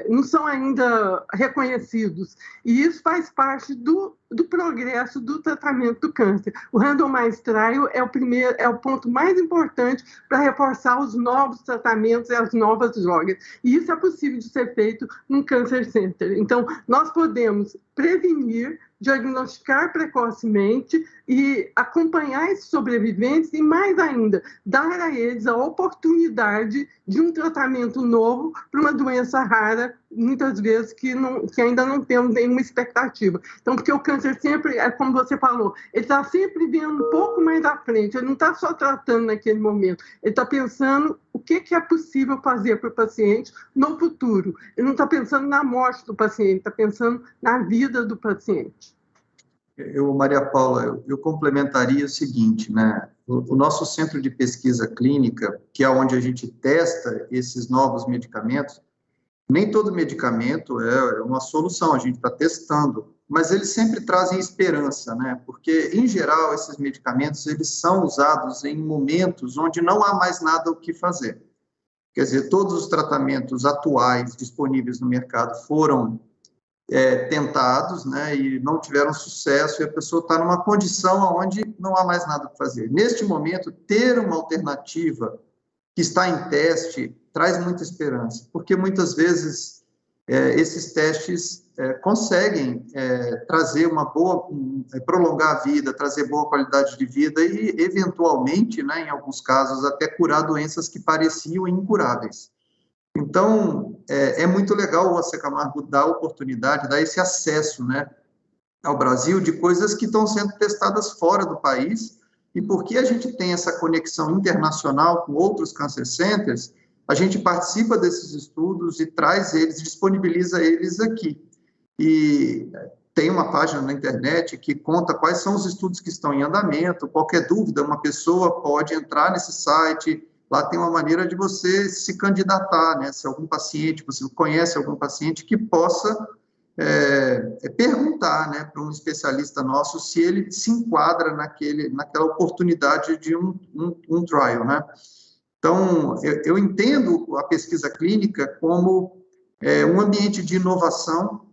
não são ainda reconhecidos. E isso faz parte do progresso do tratamento do câncer. O randomized trial é o ponto mais importante para reforçar os novos tratamentos e as novas drogas. E isso é possível de ser feito num Cancer Center. Então, nós podemos prevenir, diagnosticar precocemente e acompanhar esses sobreviventes e, mais ainda, dar a eles a oportunidade de um tratamento novo para uma doença rara, muitas vezes que ainda não temos nenhuma expectativa. Então, porque o câncer sempre, como você falou, ele está sempre vendo um pouco mais à frente, ele não está só tratando naquele momento, ele está pensando o que é possível fazer para o paciente no futuro. Ele não está pensando na morte do paciente, está pensando na vida do paciente. Maria Paula, eu complementaria o seguinte, né? O nosso centro de pesquisa clínica, que é onde a gente testa esses novos medicamentos, nem todo medicamento é uma solução, a gente está testando, mas eles sempre trazem esperança, né? Porque, em geral, esses medicamentos, eles são usados em momentos onde não há mais nada o que fazer. Quer dizer, todos os tratamentos atuais disponíveis no mercado foram tentados, né, e não tiveram sucesso, e a pessoa está numa condição onde não há mais nada para fazer. Neste momento, ter uma alternativa que está em teste traz muita esperança, porque muitas vezes esses testes conseguem trazer uma boa, prolongar a vida, trazer boa qualidade de vida e, eventualmente, né, em alguns casos, até curar doenças que pareciam incuráveis. Então, é muito legal o AC Camargo dar oportunidade, dar esse acesso, né, ao Brasil de coisas que estão sendo testadas fora do país, e porque a gente tem essa conexão internacional com outros cancer centers, a gente participa desses estudos e traz eles, disponibiliza eles aqui. E tem uma página na internet que conta quais são os estudos que estão em andamento, qualquer dúvida, uma pessoa pode entrar nesse site. Lá tem uma maneira de você se candidatar, né? Se algum paciente, você conhece algum paciente que possa perguntar, né, para um especialista nosso se ele se enquadra naquela oportunidade de um trial, né? Então, eu entendo a pesquisa clínica como um ambiente de inovação,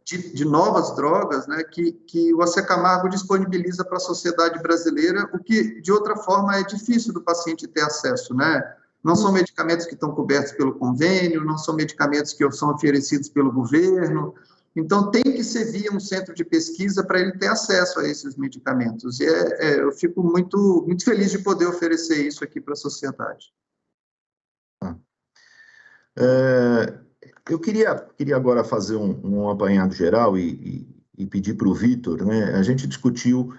de novas drogas, né, que o AC Camargo disponibiliza para a sociedade brasileira, o que, de outra forma, é difícil do paciente ter acesso, né? Não são medicamentos que estão cobertos pelo convênio, não são medicamentos que são oferecidos pelo governo, então tem que ser via um centro de pesquisa para ele ter acesso a esses medicamentos. E eu fico muito, muito feliz de poder oferecer isso aqui para a sociedade. Eu queria agora fazer um apanhado geral e pedir para o Vitor, né? A gente discutiu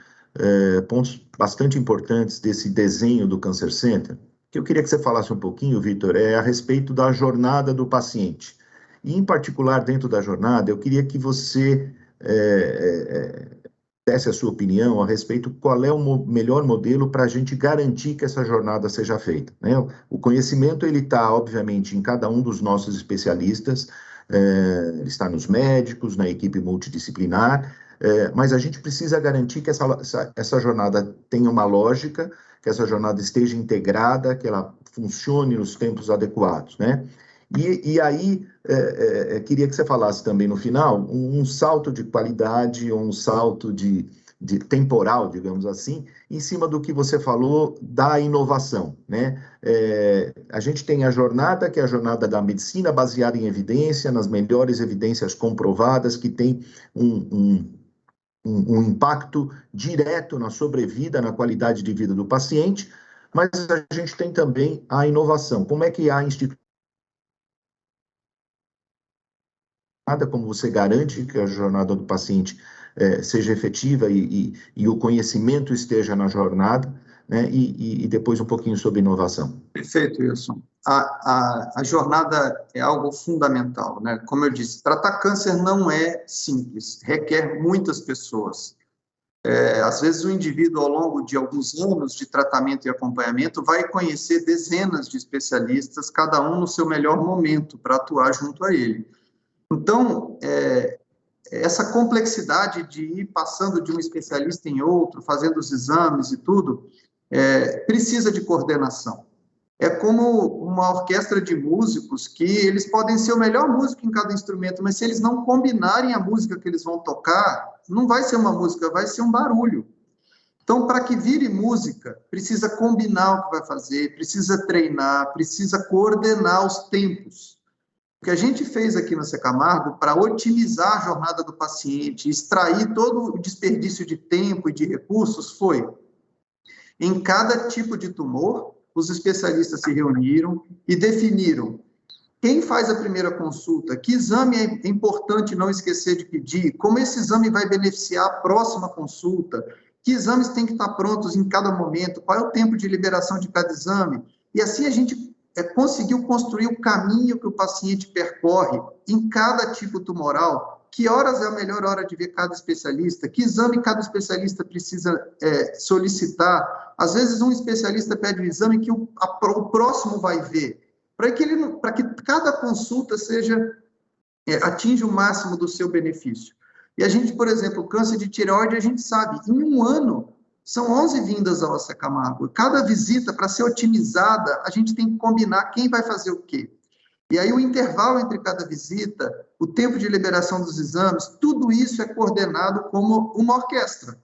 pontos bastante importantes desse desenho do Cancer Center, que eu queria que você falasse um pouquinho, Vitor, a respeito da jornada do paciente. E, em particular, dentro da jornada, eu queria que você desse a sua opinião a respeito qual é o melhor modelo para a gente garantir que essa jornada seja feita, né? O conhecimento, ele está, obviamente, em cada um dos nossos especialistas, ele está nos médicos, na equipe multidisciplinar, mas a gente precisa garantir que essa jornada tenha uma lógica, que essa jornada esteja integrada, que ela funcione nos tempos adequados, né? E aí, queria que você falasse também no final um salto de qualidade, ou um salto de temporal, digamos assim, em cima do que você falou da inovação, né? A gente tem a jornada, que é a jornada da medicina baseada em evidência, nas melhores evidências comprovadas, que tem um impacto direto na sobrevida, na qualidade de vida do paciente, mas a gente tem também a inovação. Como é que a instituição, como você garante que a jornada do paciente seja efetiva e o conhecimento esteja na jornada, né? E depois um pouquinho sobre inovação. Perfeito, Wilson. A jornada é algo fundamental, né? Como eu disse, tratar câncer não é simples, requer muitas pessoas. Às vezes o indivíduo, ao longo de alguns anos de tratamento e acompanhamento, vai conhecer dezenas de especialistas, cada um no seu melhor momento, para atuar junto a ele. Então, essa complexidade de ir passando de um especialista em outro, fazendo os exames e tudo, precisa de coordenação. é como uma orquestra de músicos que eles podem ser o melhor músico em cada instrumento, mas se eles não combinarem a música que eles vão tocar, não vai ser uma música, vai ser um barulho. Então, para que vire música, precisa combinar o que vai fazer, precisa treinar, precisa coordenar os tempos. O que a gente fez aqui no Secamargo para otimizar a jornada do paciente, extrair todo o desperdício de tempo e de recursos foi, em cada tipo de tumor, os especialistas se reuniram e definiram quem faz a primeira consulta, que exame é importante não esquecer de pedir, como esse exame vai beneficiar a próxima consulta, que exames têm que estar prontos em cada momento, qual é o tempo de liberação de cada exame. E assim a gente conseguiu construir o caminho que o paciente percorre em cada tipo tumoral, que horas é a melhor hora de ver cada especialista, que exame cada especialista precisa solicitar. Às vezes um especialista pede um exame que o próximo vai ver, para que cada consulta atinja o máximo do seu benefício. E a gente, por exemplo, câncer de tireoide, a gente sabe, em um ano, são 11 vindas ao Camargo. Cada visita, para ser otimizada, a gente tem que combinar quem vai fazer o quê. E aí o intervalo entre cada visita, o tempo de liberação dos exames, tudo isso é coordenado como uma orquestra.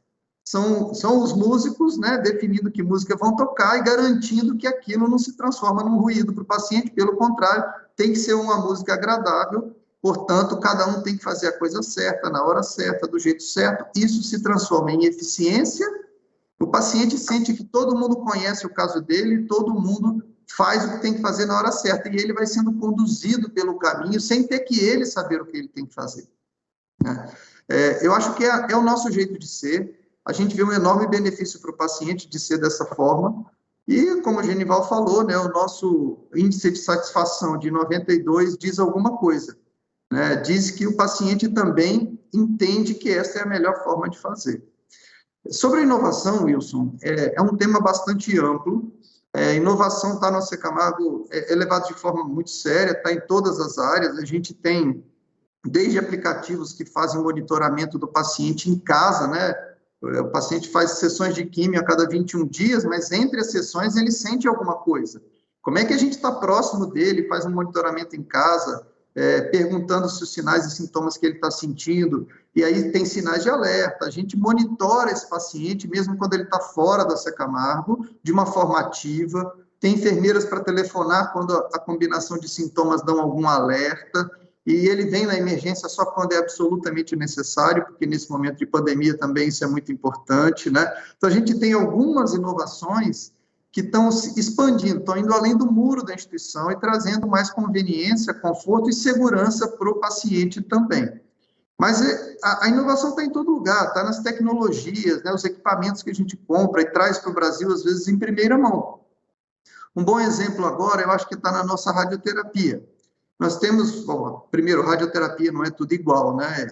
São os músicos, né, definindo que música vão tocar e garantindo que aquilo não se transforma num ruído para o paciente, pelo contrário, tem que ser uma música agradável, portanto, cada um tem que fazer a coisa certa, na hora certa, do jeito certo, isso se transforma em eficiência, o paciente sente que todo mundo conhece o caso dele, todo mundo faz o que tem que fazer na hora certa, e ele vai sendo conduzido pelo caminho, sem ter que ele saber o que ele tem que fazer. Eu acho que é o nosso jeito de ser, a gente vê um enorme benefício para o paciente de ser dessa forma, e, como o Genival falou, né, o nosso índice de satisfação de 92 diz alguma coisa, né, diz que o paciente também entende que essa é a melhor forma de fazer. Sobre a inovação, Wilson, é um tema bastante amplo. Inovação está no Camargo, é levado de forma muito séria, está em todas as áreas. A gente tem desde aplicativos que fazem monitoramento do paciente em casa, né? O paciente faz sessões de químio a cada 21 dias, mas entre as sessões ele sente alguma coisa. Como é que a gente está próximo dele, faz um monitoramento em casa, perguntando se os sinais e sintomas que ele está sentindo, e aí tem sinais de alerta, a gente monitora esse paciente, mesmo quando ele está fora da Camargo, de uma forma ativa, tem enfermeiras para telefonar quando a combinação de sintomas dão algum alerta, e ele vem na emergência só quando é absolutamente necessário, porque nesse momento de pandemia também isso é muito importante, né? Então a gente tem algumas inovações que estão se expandindo, estão indo além do muro da instituição e trazendo mais conveniência, conforto e segurança para o paciente também. Mas a inovação está em todo lugar, está nas tecnologias, né, os equipamentos que a gente compra e traz para o Brasil, às vezes, em primeira mão. Um bom exemplo agora, eu acho que está na nossa radioterapia. Nós temos, bom, primeiro, radioterapia não é tudo igual, né?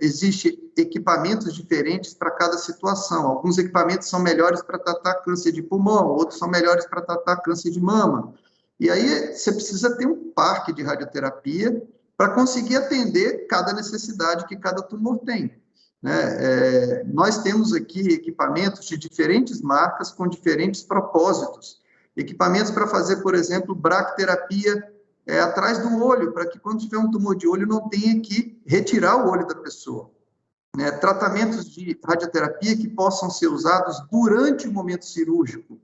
Existem equipamentos diferentes para cada situação. Alguns equipamentos são melhores para tratar câncer de pulmão, outros são melhores para tratar câncer de mama. E aí você precisa ter um parque de radioterapia para conseguir atender cada necessidade que cada tumor tem. Né? Nós temos aqui equipamentos de diferentes marcas com diferentes propósitos. Equipamentos para fazer, por exemplo, braquiterapia atrás do olho, para que quando tiver um tumor de olho não tenha que retirar o olho da pessoa. Tratamentos de radioterapia que possam ser usados durante o momento cirúrgico.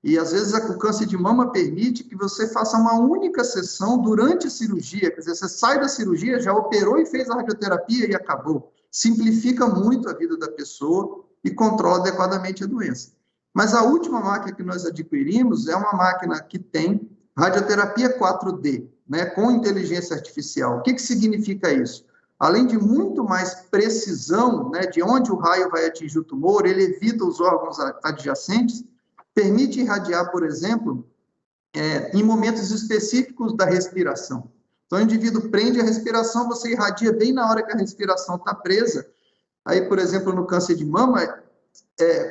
E, às vezes, o câncer de mama permite que você faça uma única sessão durante a cirurgia. Quer dizer, você sai da cirurgia, já operou e fez a radioterapia e acabou. Simplifica muito a vida da pessoa e controla adequadamente a doença. Mas a última máquina que nós adquirimos é uma máquina que tem radioterapia 4D, né, com inteligência artificial. O que significa isso? Além de muito mais precisão, né, de onde o raio vai atingir o tumor, ele evita os órgãos adjacentes, permite irradiar, por exemplo, em momentos específicos da respiração. Então, o indivíduo prende a respiração, você irradia bem na hora que a respiração está presa. Aí, por exemplo, no câncer de mama,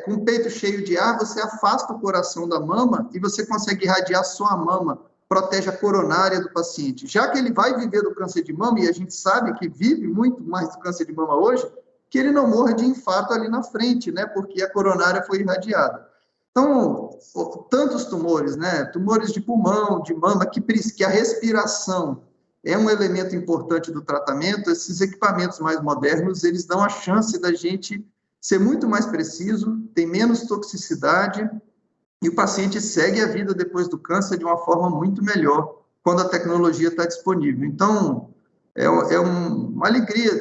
com o peito cheio de ar, você afasta o coração da mama e você consegue irradiar só a mama, protege a coronária do paciente. Já que ele vai viver do câncer de mama, e a gente sabe que vive muito mais do câncer de mama hoje, que ele não morra de infarto ali na frente, né, porque a coronária foi irradiada. Então, tantos tumores, né? Tumores de pulmão, de mama, que a respiração é um elemento importante do tratamento. Esses equipamentos mais modernos, eles dão a chance da gente ser muito mais preciso, tem menos toxicidade, e o paciente segue a vida depois do câncer de uma forma muito melhor, quando a tecnologia está disponível. Então, é uma alegria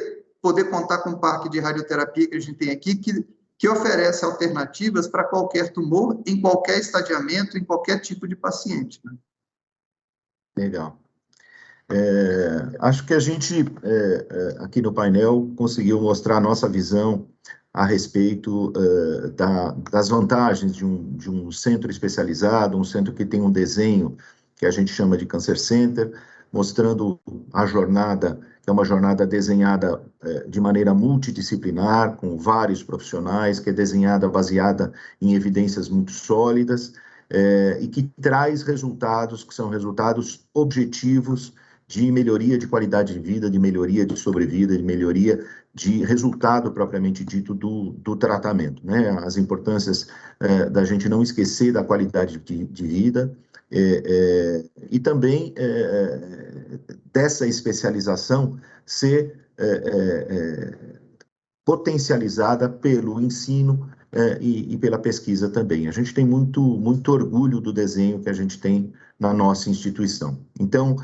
poder contar com o parque de radioterapia que a gente tem aqui, que oferece alternativas para qualquer tumor, em qualquer estadiamento, em qualquer tipo de paciente. Né? Legal. Acho que a gente, aqui no painel, conseguiu mostrar a nossa visão a respeito das vantagens de um centro especializado, um centro que tem um desenho que a gente chama de Cancer Center, mostrando a jornada, que é uma jornada desenhada de maneira multidisciplinar, com vários profissionais, que é desenhada baseada em evidências muito sólidas, e que traz resultados que são resultados objetivos de melhoria de qualidade de vida, de melhoria de sobrevida, de melhoria de resultado propriamente dito do tratamento, né? As importâncias da gente não esquecer da qualidade de vida, e também dessa especialização ser potencializada pelo ensino e pela pesquisa também. A gente tem muito orgulho do desenho que a gente tem na nossa instituição. Então,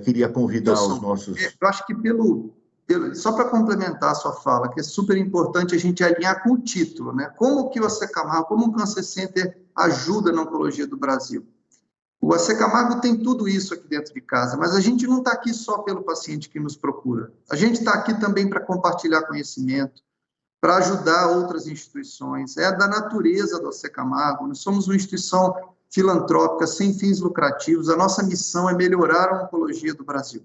queria convidar os nossos... Eu acho que só para complementar a sua fala, que é super importante a gente alinhar com o título, né? Como que o AC Camargo, como o Cancer Center ajuda na oncologia do Brasil? O AC Camargo tem tudo isso aqui dentro de casa, mas a gente não está aqui só pelo paciente que nos procura. A gente está aqui também para compartilhar conhecimento, para ajudar outras instituições. É da natureza do AC Camargo. Nós somos uma instituição filantrópica, sem fins lucrativos. A nossa missão é melhorar a oncologia do Brasil.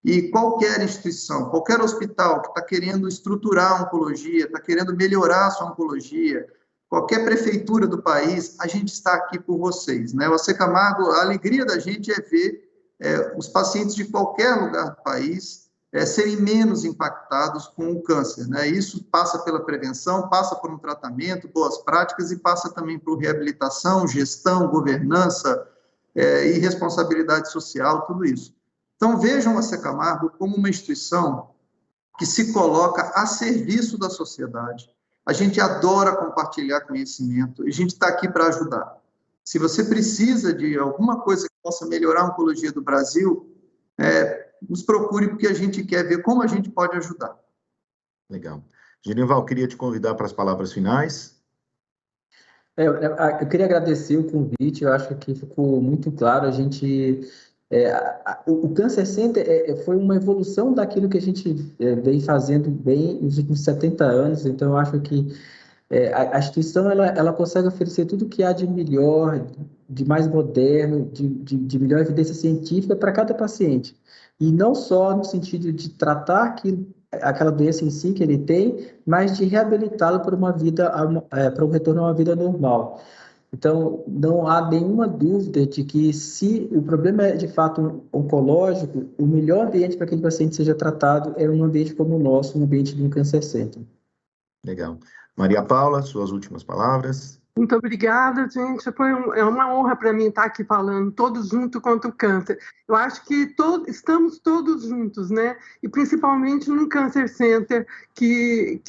E qualquer instituição, qualquer hospital que está querendo estruturar a oncologia, está querendo melhorar a sua oncologia, qualquer prefeitura do país, a gente está aqui por vocês, né? O AC Camargo, a alegria da gente é ver os pacientes de qualquer lugar do país serem menos impactados com o câncer, né? Isso passa pela prevenção, passa por um tratamento, boas práticas, e passa também por reabilitação, gestão, governança e responsabilidade social, tudo isso. Então, vejam a AC Camargo como uma instituição que se coloca a serviço da sociedade. A gente adora compartilhar conhecimento e a gente está aqui para ajudar. Se você precisa de alguma coisa que possa melhorar a oncologia do Brasil, nos procure, porque a gente quer ver como a gente pode ajudar. Legal. Genival, queria te convidar para as palavras finais. Eu queria agradecer o convite, eu acho que ficou muito claro. A gente... o Cancer Center foi uma evolução daquilo que a gente vem fazendo bem nos últimos 70 anos, então eu acho que a instituição ela consegue oferecer tudo o que há de melhor, de mais moderno, de melhor evidência científica para cada paciente. E não só no sentido de tratar aquela doença em si que ele tem, mas de reabilitá-lo para para um retorno a uma vida normal. Então, não há nenhuma dúvida de que, se o problema é de fato oncológico, o melhor ambiente para que aquele paciente seja tratado é um ambiente como o nosso, um ambiente de um Cancer Center. Legal. Maria Paula, suas últimas palavras. Muito obrigada, gente. É uma honra para mim estar aqui falando, todos juntos contra o câncer. Eu acho que estamos todos juntos, né? E principalmente num Cancer Center que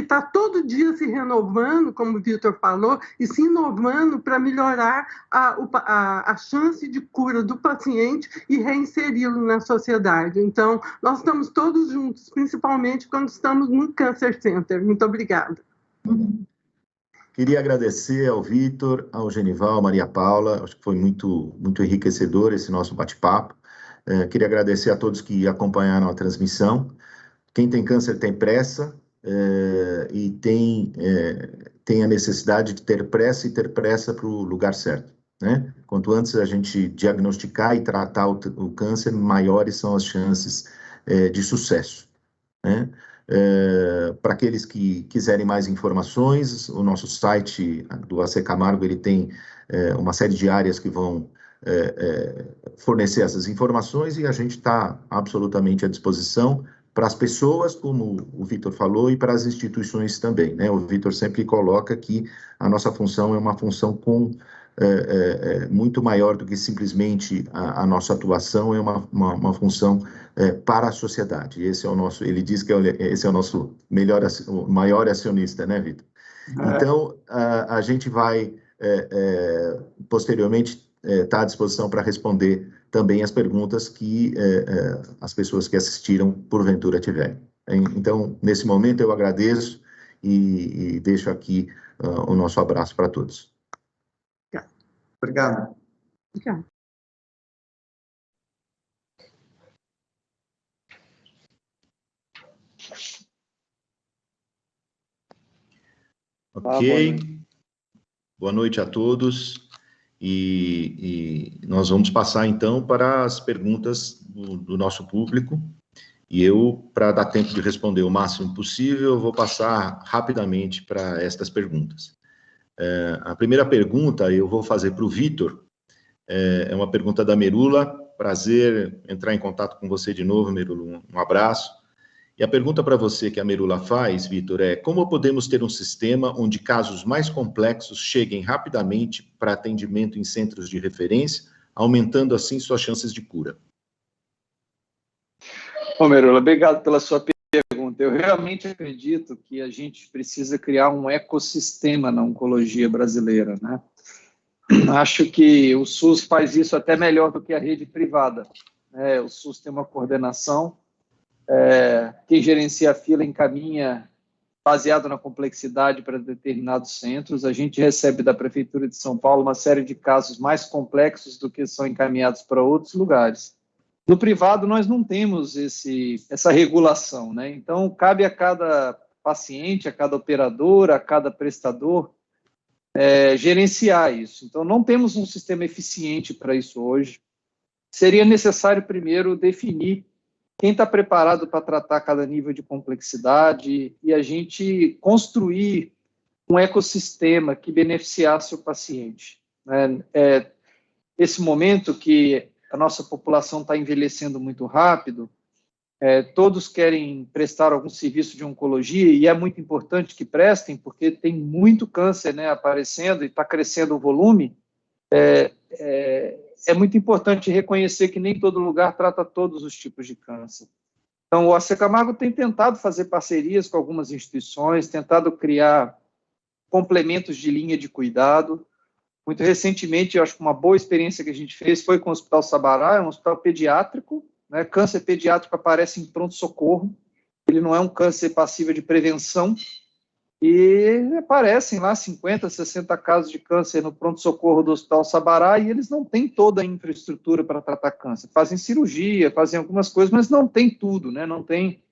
tá todo dia se renovando, como o Vitor falou, e se inovando para melhorar a chance de cura do paciente e reinseri-lo na sociedade. Então, nós estamos todos juntos, principalmente quando estamos no Cancer Center. Muito obrigada. Queria agradecer ao Vitor, ao Genival, à Maria Paula. Acho que foi muito enriquecedor esse nosso bate-papo. Queria agradecer a todos que acompanharam a transmissão. Quem tem câncer tem pressa e tem a necessidade de ter pressa e ter pressa para o lugar certo, né? Quanto antes a gente diagnosticar e tratar o câncer, maiores são as chances de sucesso, né? Para aqueles que quiserem mais informações, o nosso site do AC Camargo ele tem uma série de áreas que vão fornecer essas informações, e a gente está absolutamente à disposição para as pessoas, como o Vitor falou, e para as instituições também, né? O Vitor sempre coloca que a nossa função é uma função muito maior do que simplesmente a nossa atuação, é uma função para a sociedade. Esse é o nosso, ele diz que esse é o nosso maior acionista, né, Vitor? Então, a gente vai, posteriormente, estar à disposição para responder também as perguntas que as pessoas que assistiram, porventura, tiverem. Então, nesse momento, eu agradeço e deixo aqui o nosso abraço para todos. Obrigado. Obrigado. Ok. Boa noite a todos. E nós vamos passar, então, para as perguntas do nosso público. E eu, para dar tempo de responder o máximo possível, eu vou passar rapidamente para estas perguntas. A primeira pergunta eu vou fazer para o Vitor. É uma pergunta da Merula. Prazer entrar em contato com você de novo, Merula. Um abraço. E a pergunta para você que a Merula faz, Vitor, é: como podemos ter um sistema onde casos mais complexos cheguem rapidamente para atendimento em centros de referência, aumentando assim suas chances de cura? Bom, Merula, obrigado pela sua pergunta. Eu realmente acredito que a gente precisa criar um ecossistema na oncologia brasileira, né? Acho que o SUS faz isso até melhor do que a rede privada, né? O SUS tem uma coordenação, quem gerencia a fila encaminha baseado na complexidade para determinados centros. A gente recebe da Prefeitura de São Paulo uma série de casos mais complexos do que são encaminhados para outros lugares. No privado, nós não temos essa regulação, né? Então, cabe a cada paciente, a cada operador, a cada prestador, gerenciar isso. Então, não temos um sistema eficiente para isso hoje. Seria necessário, primeiro, definir quem está preparado para tratar cada nível de complexidade e a gente construir um ecossistema que beneficiasse o paciente, né? Esse momento que a nossa população está envelhecendo muito rápido, todos querem prestar algum serviço de oncologia e é muito importante que prestem, porque tem muito câncer, né, aparecendo e está crescendo o volume. É muito importante reconhecer que nem todo lugar trata todos os tipos de câncer. Então, o AC Camargo tem tentado fazer parcerias com algumas instituições, tentado criar complementos de linha de cuidado. Muito recentemente, eu acho que uma boa experiência que a gente fez foi com o Hospital Sabará, é um hospital pediátrico, né? Câncer pediátrico aparece em pronto-socorro, ele não é um câncer passível de prevenção, e aparecem lá 50, 60 casos de câncer no pronto-socorro do Hospital Sabará e eles não têm toda a infraestrutura para tratar câncer. Fazem cirurgia, fazem algumas coisas, mas não tem tudo, né? Não tem.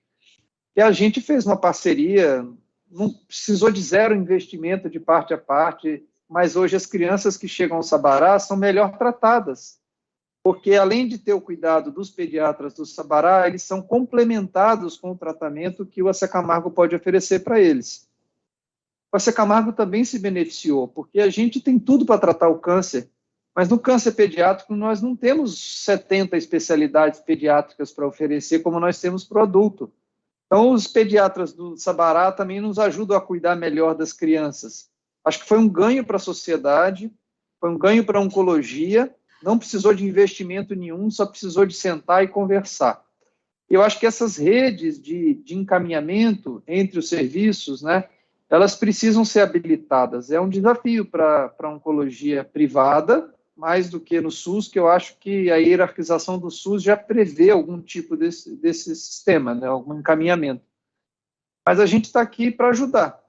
E a gente fez uma parceria, não precisou de zero investimento de parte a parte, mas hoje as crianças que chegam ao Sabará são melhor tratadas, porque além de ter o cuidado dos pediatras do Sabará, eles são complementados com o tratamento que o AC Camargo pode oferecer para eles. O AC Camargo também se beneficiou, porque a gente tem tudo para tratar o câncer, mas no câncer pediátrico nós não temos 70 especialidades pediátricas para oferecer como nós temos para o adulto. Então, os pediatras do Sabará também nos ajudam a cuidar melhor das crianças. Acho que foi um ganho para a sociedade, foi um ganho para a oncologia, não precisou de investimento nenhum, só precisou de sentar e conversar. Eu acho que essas redes de encaminhamento entre os serviços, né, elas precisam ser habilitadas. É um desafio para a oncologia privada, mais do que no SUS, que eu acho que a hierarquização do SUS já prevê algum tipo desse sistema, né, algum encaminhamento. Mas a gente está aqui para ajudar.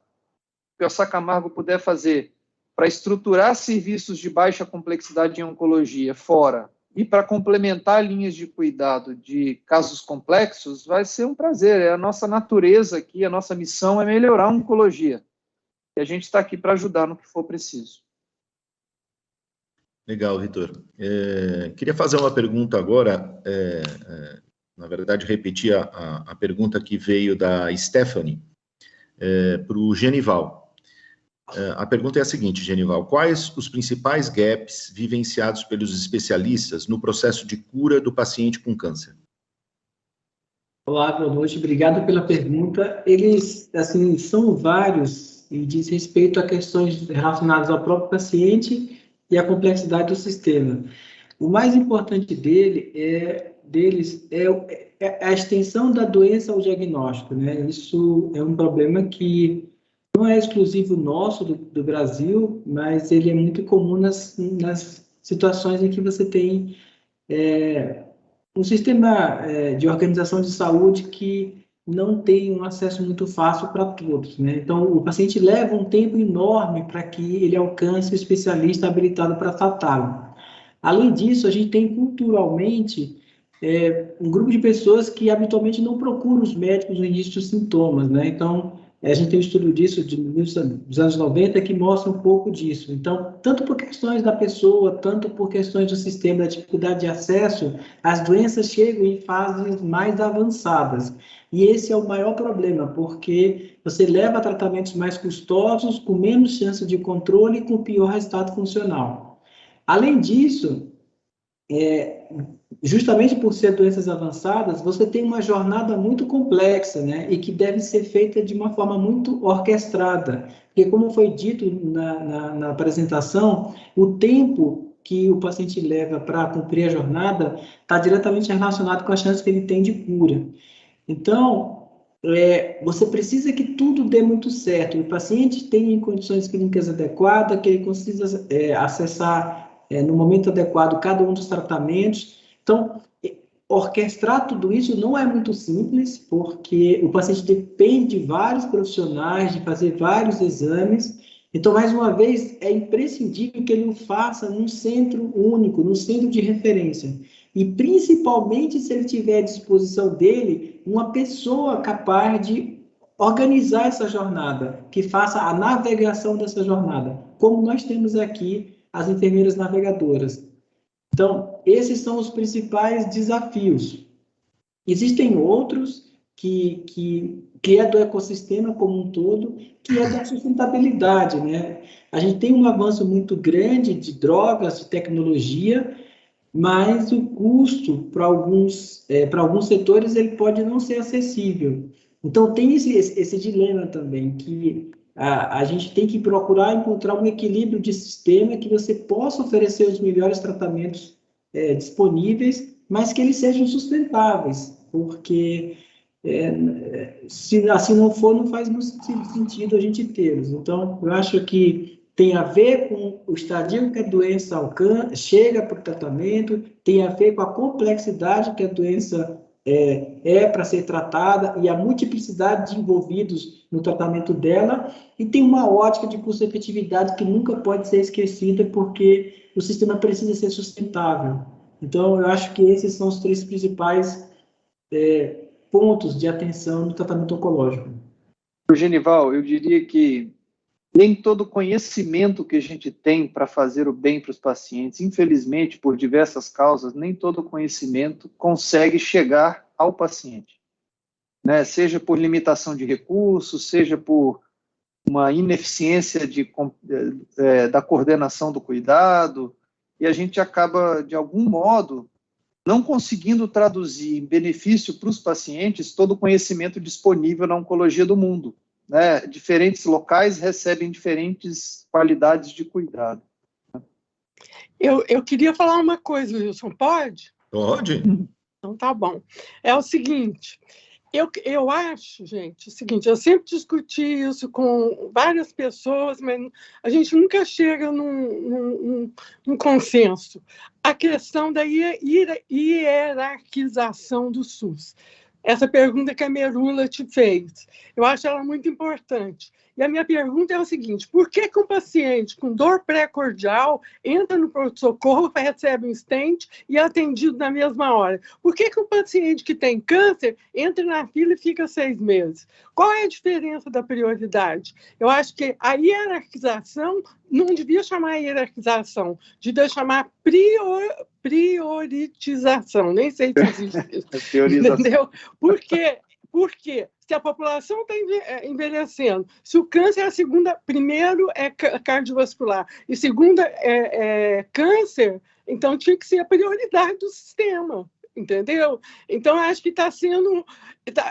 O que o AC Camargo puder fazer para estruturar serviços de baixa complexidade em oncologia fora e para complementar linhas de cuidado de casos complexos, vai ser um prazer. É a nossa natureza aqui, a nossa missão é melhorar a oncologia. E a gente está aqui para ajudar no que for preciso. Legal, Vitor. Queria fazer uma pergunta agora, na verdade, repetir a pergunta que veio da Stephanie para o Genival. A pergunta é a seguinte, Genival: quais os principais gaps vivenciados pelos especialistas no processo de cura do paciente com câncer? Olá, boa noite. Obrigado pela pergunta. Eles, assim, são vários e diz respeito a questões relacionadas ao próprio paciente e à complexidade do sistema. O mais importante deles é a extensão da doença ao diagnóstico, né? Isso é um problema que não é exclusivo nosso do Brasil, mas ele é muito comum nas situações em que você tem um sistema de organização de saúde que não tem um acesso muito fácil para todos, né? Então, o paciente leva um tempo enorme para que ele alcance o especialista habilitado para tratá-lo. Além disso, a gente tem culturalmente um grupo de pessoas que habitualmente não procuram os médicos no início dos sintomas, né? Então, a gente tem um estudo disso dos anos 90 que mostra um pouco disso. Então, tanto por questões da pessoa, tanto por questões do sistema, da dificuldade de acesso, as doenças chegam em fases mais avançadas. E esse é o maior problema, porque você leva a tratamentos mais custosos, com menos chance de controle e com pior resultado funcional. Além disso, justamente por ser doenças avançadas, você tem uma jornada muito complexa, né? E que deve ser feita de uma forma muito orquestrada. Porque, como foi dito na apresentação, o tempo que o paciente leva para cumprir a jornada está diretamente relacionado com a chance que ele tem de cura. Então, você precisa que tudo dê muito certo. O paciente tenha condições clínicas adequadas, que ele consiga acessar no momento adequado cada um dos tratamentos. Então, orquestrar tudo isso não é muito simples, porque o paciente depende de vários profissionais, de fazer vários exames. Então, mais uma vez, é imprescindível que ele o faça num centro único, num centro de referência. E, principalmente, se ele tiver à disposição dele uma pessoa capaz de organizar essa jornada, que faça a navegação dessa jornada, como nós temos aqui as enfermeiras navegadoras. Então, esses são os principais desafios. Existem outros que é do ecossistema como um todo, que é da sustentabilidade, né? A gente tem um avanço muito grande de drogas, de tecnologia, mas o custo para alguns setores ele pode não ser acessível. Então, tem esse dilema também, que a gente tem que procurar encontrar um equilíbrio de sistema que você possa oferecer os melhores tratamentos disponíveis, mas que eles sejam sustentáveis, porque se assim não for, não faz muito sentido a gente tê-los. Então, eu acho que tem a ver com o estadio que a doença chega para o tratamento, tem a ver com a complexidade que a doença para ser tratada e a multiplicidade de envolvidos no tratamento dela, e tem uma ótica de custo-efetividade que nunca pode ser esquecida, porque o sistema precisa ser sustentável. Então, eu acho que esses são os três principais pontos de atenção no tratamento oncológico. Genival, eu diria que nem todo conhecimento que a gente tem para fazer o bem para os pacientes, infelizmente, por diversas causas, nem todo conhecimento consegue chegar ao paciente, né? Seja por limitação de recursos, seja por uma ineficiência da coordenação do cuidado, e a gente acaba, de algum modo, não conseguindo traduzir em benefício para os pacientes todo o conhecimento disponível na oncologia do mundo, né? Diferentes locais recebem diferentes qualidades de cuidado. Eu queria falar uma coisa, Wilson, pode? Pode. Então tá bom. É o seguinte, eu acho, gente, o seguinte, eu sempre discuti isso com várias pessoas, mas a gente nunca chega num consenso. A questão da hierarquização do SUS. Essa pergunta que a Merula te fez, eu acho ela muito importante. E a minha pergunta é o seguinte: por que um paciente com dor pré-cordial entra no pronto-socorro, recebe um stent e é atendido na mesma hora? Por que um paciente que tem câncer entra na fila e fica 6 meses? Qual é a diferença da prioridade? Eu acho que a hierarquização não devia chamar hierarquização, devia chamar prioritização. Nem sei se existe isso. Entendeu? Por quê? Porque se a população está envelhecendo, se o câncer primeiro é cardiovascular e segundo é câncer, então tinha que ser a prioridade do sistema, entendeu? Então, acho que está sendo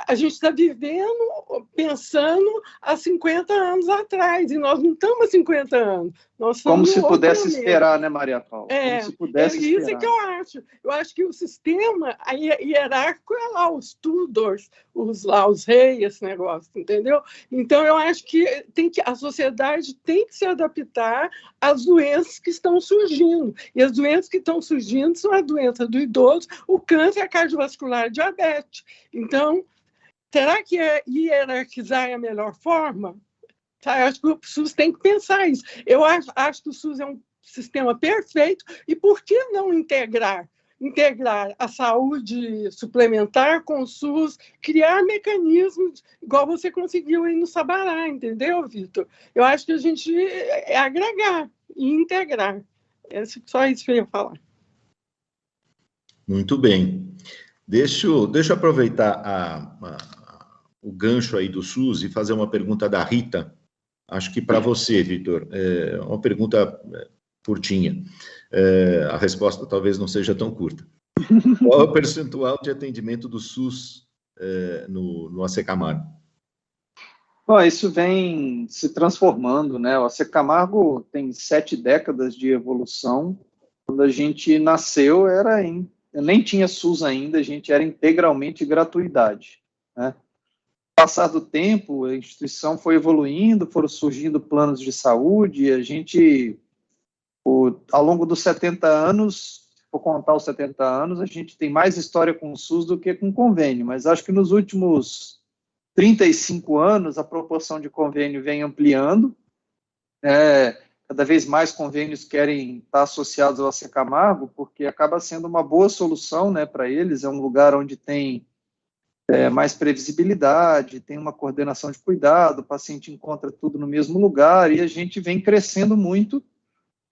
a gente está vivendo, pensando há 50 anos atrás, e nós não estamos há 50 anos. Nós Como se outro pudesse momento. esperar, né, Maria Paula? É, Como se pudesse isso esperar. é que eu acho. Eu acho que o sistema hierárquico é lá, os Tudors, os reis, esse negócio, entendeu? Então, eu acho que a sociedade tem que se adaptar às doenças que estão surgindo. E as doenças que estão surgindo são a doença do idoso, o câncer, a cardiovascular, a diabetes. Então, será que hierarquizar é a melhor forma? Eu acho que o SUS tem que pensar isso. Eu acho que o SUS é um sistema perfeito, e por que não integrar a saúde suplementar com o SUS, criar mecanismos igual você conseguiu aí no Sabará, entendeu, Vitor? Eu acho que a gente é agregar e integrar. Só isso que eu ia falar. Muito bem. Deixa eu aproveitar o gancho aí do SUS e fazer uma pergunta da Rita. Acho que para você, Vitor, uma pergunta curtinha. A resposta talvez não seja tão curta. Qual é o percentual de atendimento do SUS no AC Camargo? Bom, isso vem se transformando, né? O AC Camargo tem 7 décadas de evolução. Quando a gente nasceu, nem tinha SUS ainda, a gente era integralmente gratuidade, né? Passar do tempo, a instituição foi evoluindo, foram surgindo planos de saúde, e a gente, ao longo dos 70 anos, vou contar os 70 anos, a gente tem mais história com o SUS do que com convênio, mas acho que nos últimos 35 anos, a proporção de convênio vem ampliando, cada vez mais convênios querem estar associados ao AC Camargo, porque acaba sendo uma boa solução, né, para eles, é um lugar onde tem mais previsibilidade, tem uma coordenação de cuidado, o paciente encontra tudo no mesmo lugar, e a gente vem crescendo muito,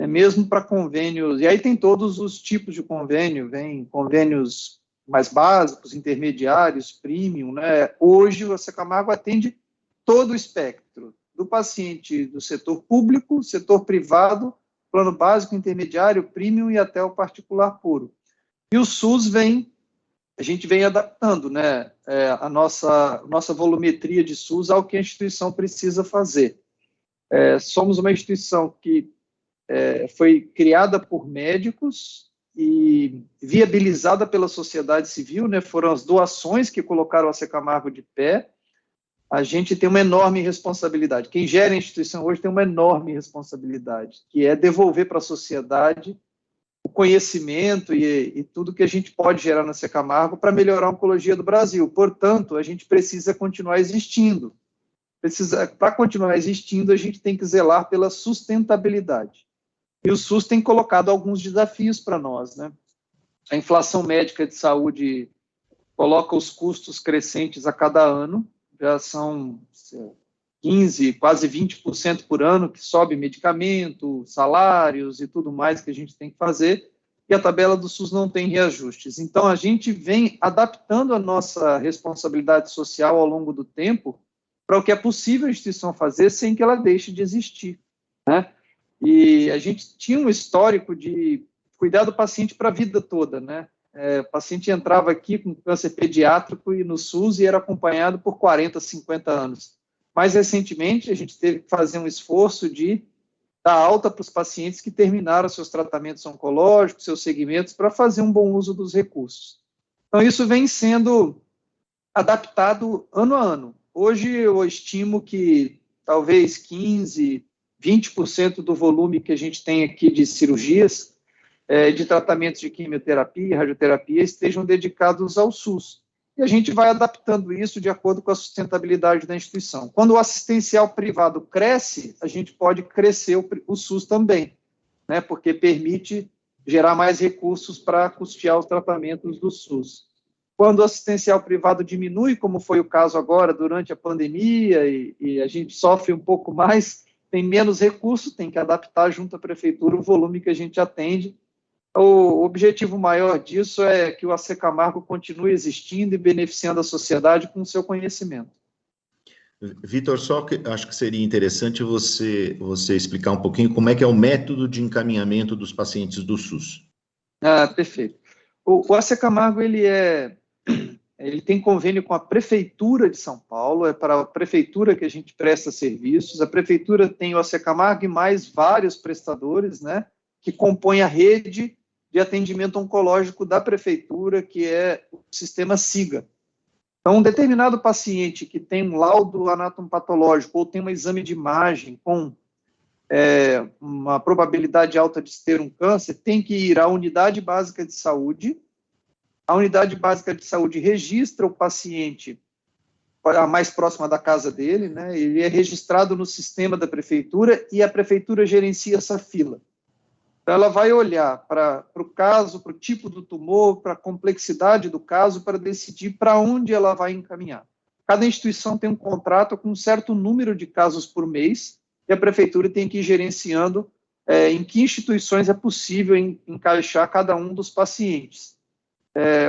mesmo para convênios, e aí tem todos os tipos de convênio, vem convênios mais básicos, intermediários, premium, né? Hoje o AC Camargo atende todo o espectro, do paciente do setor público, setor privado, plano básico, intermediário, premium e até o particular puro. E o SUS a gente vem adaptando, né, a nossa volumetria de SUS ao que a instituição precisa fazer. Somos uma instituição que foi criada por médicos e viabilizada pela sociedade civil, né, foram as doações que colocaram o AC Camargo de pé. A gente tem uma enorme responsabilidade. Quem gera a instituição hoje tem uma enorme responsabilidade, que é devolver para a sociedade o conhecimento e tudo que a gente pode gerar na AC Camargo para melhorar a oncologia do Brasil. Portanto, a gente precisa continuar existindo. Para continuar existindo, a gente tem que zelar pela sustentabilidade. E o SUS tem colocado alguns desafios para nós, né? A inflação médica de saúde coloca os custos crescentes a cada ano, já são 15%, quase 20% por ano, que sobe medicamento, salários e tudo mais que a gente tem que fazer, e a tabela do SUS não tem reajustes. Então, a gente vem adaptando a nossa responsabilidade social ao longo do tempo para o que é possível a instituição fazer sem que ela deixe de existir, né? E a gente tinha um histórico de cuidar do paciente para a vida toda, né? O paciente entrava aqui com câncer pediátrico e no SUS e era acompanhado por 40, 50 anos. Mais recentemente, a gente teve que fazer um esforço de dar alta para os pacientes que terminaram seus tratamentos oncológicos, seus segmentos, para fazer um bom uso dos recursos. Então, isso vem sendo adaptado ano a ano. Hoje, eu estimo que talvez 15%, 20% do volume que a gente tem aqui de cirurgias, de tratamentos de quimioterapia e radioterapia, estejam dedicados ao SUS. E a gente vai adaptando isso de acordo com a sustentabilidade da instituição. Quando o assistencial privado cresce, a gente pode crescer o SUS também, né, porque permite gerar mais recursos para custear os tratamentos do SUS. Quando o assistencial privado diminui, como foi o caso agora durante a pandemia, e a gente sofre um pouco mais, tem menos recursos, tem que adaptar junto à prefeitura o volume que a gente atende. O objetivo maior disso é que o AC Camargo continue existindo e beneficiando a sociedade com o seu conhecimento. Vitor, só que acho que seria interessante você explicar um pouquinho como é que é o método de encaminhamento dos pacientes do SUS. Perfeito. O AC Camargo, ele Ele tem convênio com a Prefeitura de São Paulo, é para a Prefeitura que a gente presta serviços. A Prefeitura tem o AC Camargo e mais vários prestadores, né, que compõem a rede de atendimento oncológico da Prefeitura, que é o sistema SIGA. Então, um determinado paciente que tem um laudo anatomopatológico ou tem um exame de imagem com uma probabilidade alta de ter um câncer, tem que ir à unidade básica de saúde. A unidade básica de saúde registra o paciente a mais próxima da casa dele, né? Ele é registrado no sistema da prefeitura e a prefeitura gerencia essa fila. Então, ela vai olhar para o caso, para o tipo do tumor, para a complexidade do caso, para decidir para onde ela vai encaminhar. Cada instituição tem um contrato com um certo número de casos por mês e a prefeitura tem que ir gerenciando em que instituições é possível encaixar cada um dos pacientes.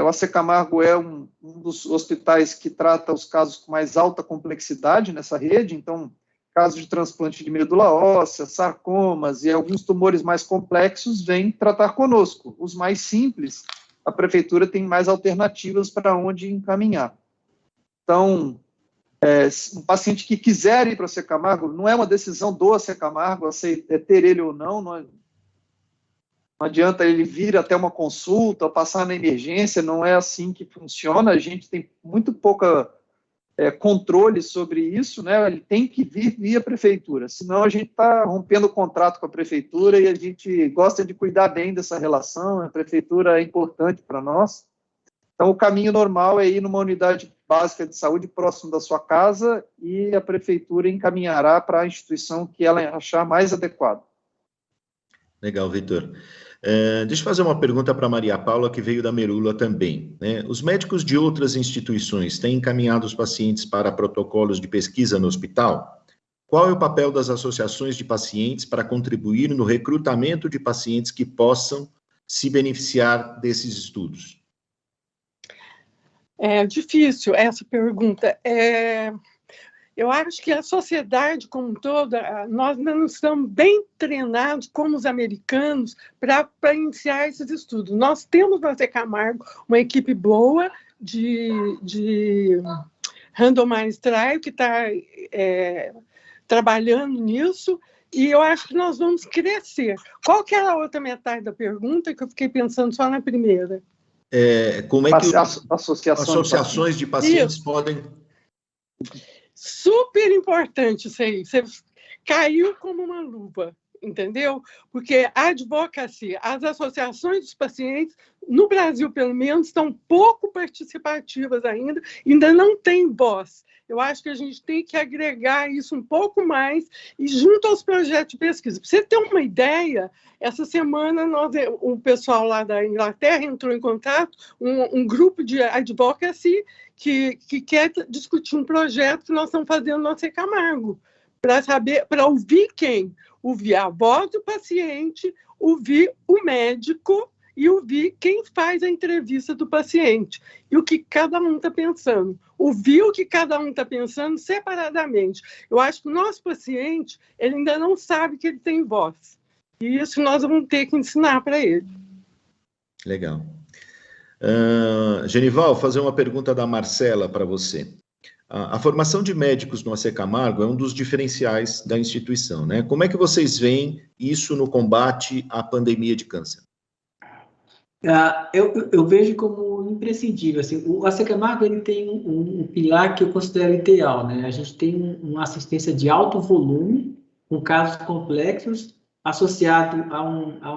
O AC Camargo é um dos hospitais que trata os casos com mais alta complexidade nessa rede, então, casos de transplante de medula óssea, sarcomas e alguns tumores mais complexos vêm tratar conosco. Os mais simples, a prefeitura tem mais alternativas para onde encaminhar. Então, um paciente que quiser ir para o AC Camargo, não é uma decisão do AC Camargo, ter ele ou não adianta ele vir até uma consulta, ou passar na emergência, não é assim que funciona, a gente tem muito pouca controle sobre isso, né? Ele tem que vir via prefeitura, senão a gente está rompendo o contrato com a prefeitura e a gente gosta de cuidar bem dessa relação, a prefeitura é importante para nós. Então, o caminho normal é ir numa unidade básica de saúde próximo da sua casa e a prefeitura encaminhará para a instituição que ela achar mais adequada. Legal, Vitor. Deixa eu fazer uma pergunta para a Maria Paula, que veio da Merula também, né? Os médicos de outras instituições têm encaminhado os pacientes para protocolos de pesquisa no hospital? Qual é o papel das associações de pacientes para contribuir no recrutamento de pacientes que possam se beneficiar desses estudos? É difícil essa pergunta. Eu acho que a sociedade como toda, nós não estamos bem treinados, como os americanos, para iniciar esses estudos. Nós temos no AC Camargo uma equipe boa de randomized trial que está trabalhando nisso, e eu acho que nós vamos crescer. Qual que era a outra metade da pergunta, que eu fiquei pensando só na primeira? Como é que associações de pacientes podem... Super importante isso aí, você caiu como uma luva, entendeu? Porque a advocacy, as associações dos pacientes, no Brasil pelo menos, estão pouco participativas ainda não tem voz. Eu acho que a gente tem que agregar isso um pouco mais e junto aos projetos de pesquisa. Para você ter uma ideia, essa semana o pessoal lá da Inglaterra entrou em contato, um grupo de advocacy que quer discutir um projeto que nós estamos fazendo no AC Camargo, para ouvir quem? Ouvir a voz do paciente, ouvir o médico e ouvir quem faz a entrevista do paciente e o que cada um está pensando. Ouvir o que cada um está pensando separadamente. Eu acho que o nosso paciente ele ainda não sabe que ele tem voz. E isso nós vamos ter que ensinar para ele. Legal. Genival, fazer uma pergunta da Marcela para você. A formação de médicos no AC Camargo é um dos diferenciais da instituição, né? Como é que vocês veem isso no combate à pandemia de câncer? Eu vejo como imprescindível. Assim, o AC Camargo ele tem um pilar que eu considero ideal, né? A gente tem uma assistência de alto volume, com casos complexos, associado a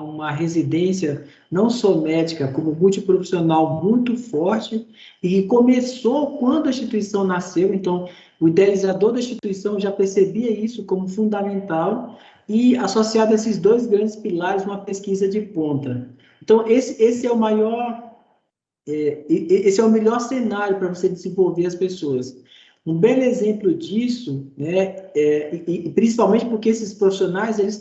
uma residência não só médica, como multiprofissional muito forte, e começou quando a instituição nasceu. Então, o idealizador da instituição já percebia isso como fundamental, e associado a esses dois grandes pilares, uma pesquisa de ponta. Então, esse é o melhor cenário para você desenvolver as pessoas. Um belo exemplo disso, né, e principalmente porque esses profissionais eles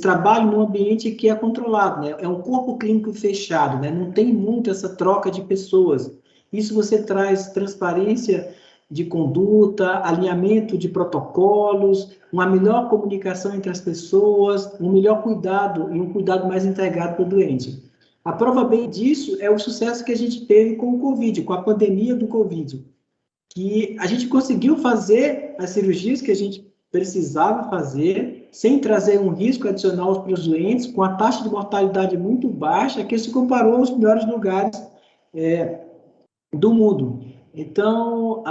trabalham num ambiente que é controlado, né, é um corpo clínico fechado, né, não tem muito essa troca de pessoas. Isso você traz transparência de conduta, alinhamento de protocolos, uma melhor comunicação entre as pessoas, um melhor cuidado e um cuidado mais integrado para o doente. A prova bem disso é o sucesso que a gente teve com o Covid, com a pandemia do Covid, que a gente conseguiu fazer as cirurgias que a gente precisava fazer, sem trazer um risco adicional para os doentes, com a taxa de mortalidade muito baixa, que se comparou aos melhores lugares do mundo. Então,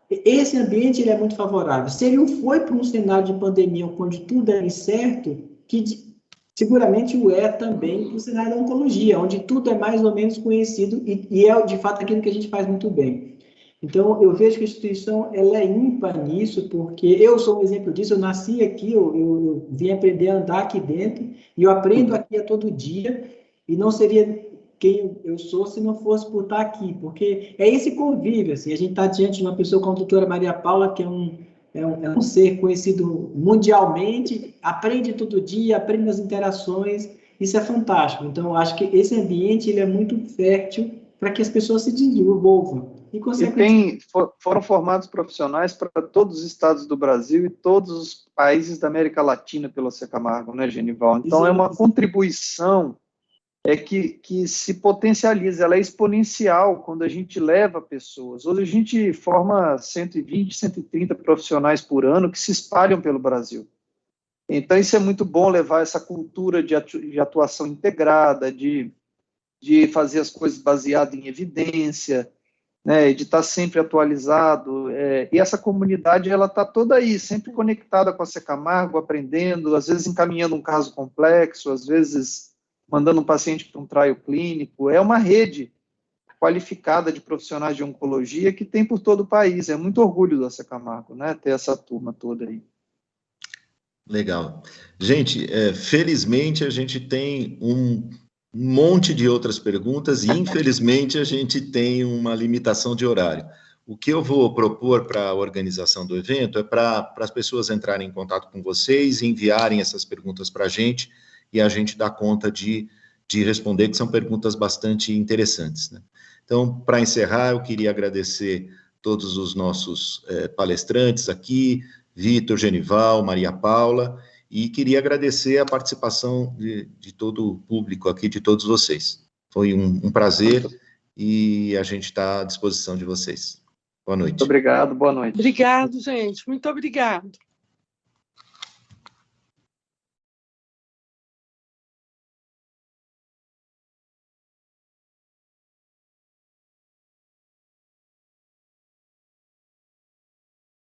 esse ambiente ele é muito favorável. Se ele não foi para um cenário de pandemia onde tudo é incerto, que seguramente o é também para o cenário da oncologia, onde tudo é mais ou menos conhecido e é, de fato, aquilo que a gente faz muito bem. Então, eu vejo que a instituição ela é ímpar nisso, porque eu sou um exemplo disso, eu nasci aqui, eu vim aprender a andar aqui dentro, e eu aprendo aqui a todo dia, e não seria quem eu sou se não fosse por estar aqui, porque é esse convívio, assim, a gente está diante de uma pessoa como a doutora Maria Paula, que é um ser conhecido mundialmente, aprende todo dia, aprende nas interações, isso é fantástico. Então, eu acho que esse ambiente ele é muito fértil para que as pessoas se desenvolvam. Foram formados profissionais para todos os estados do Brasil e todos os países da América Latina pelo AC Camargo, né, Genival? Então, é uma contribuição que se potencializa, ela é exponencial quando a gente leva pessoas. Hoje a gente forma 120, 130 profissionais por ano que se espalham pelo Brasil. Então, isso é muito bom, levar essa cultura de atuação integrada, de fazer as coisas baseadas em evidência, né, de estar sempre atualizado, e essa comunidade ela está toda aí, sempre conectada com a AC Camargo, aprendendo, às vezes encaminhando um caso complexo, às vezes mandando um paciente para um trial clínico. É uma rede qualificada de profissionais de oncologia que tem por todo o país. É muito orgulho da AC Camargo, né, ter essa turma toda aí. Legal. Gente, felizmente a gente tem um monte de outras perguntas e, infelizmente, a gente tem uma limitação de horário. O que eu vou propor para a organização do evento é para as pessoas entrarem em contato com vocês e enviarem essas perguntas para a gente e a gente dá conta de responder, que são perguntas bastante interessantes, né? Então, para encerrar, eu queria agradecer todos os nossos palestrantes aqui, Vitor, Genival, Maria Paula, e queria agradecer a participação de todo o público aqui, de todos vocês. Foi um prazer e a gente está à disposição de vocês. Boa noite. Muito obrigado, boa noite. Obrigado, gente. Muito obrigado.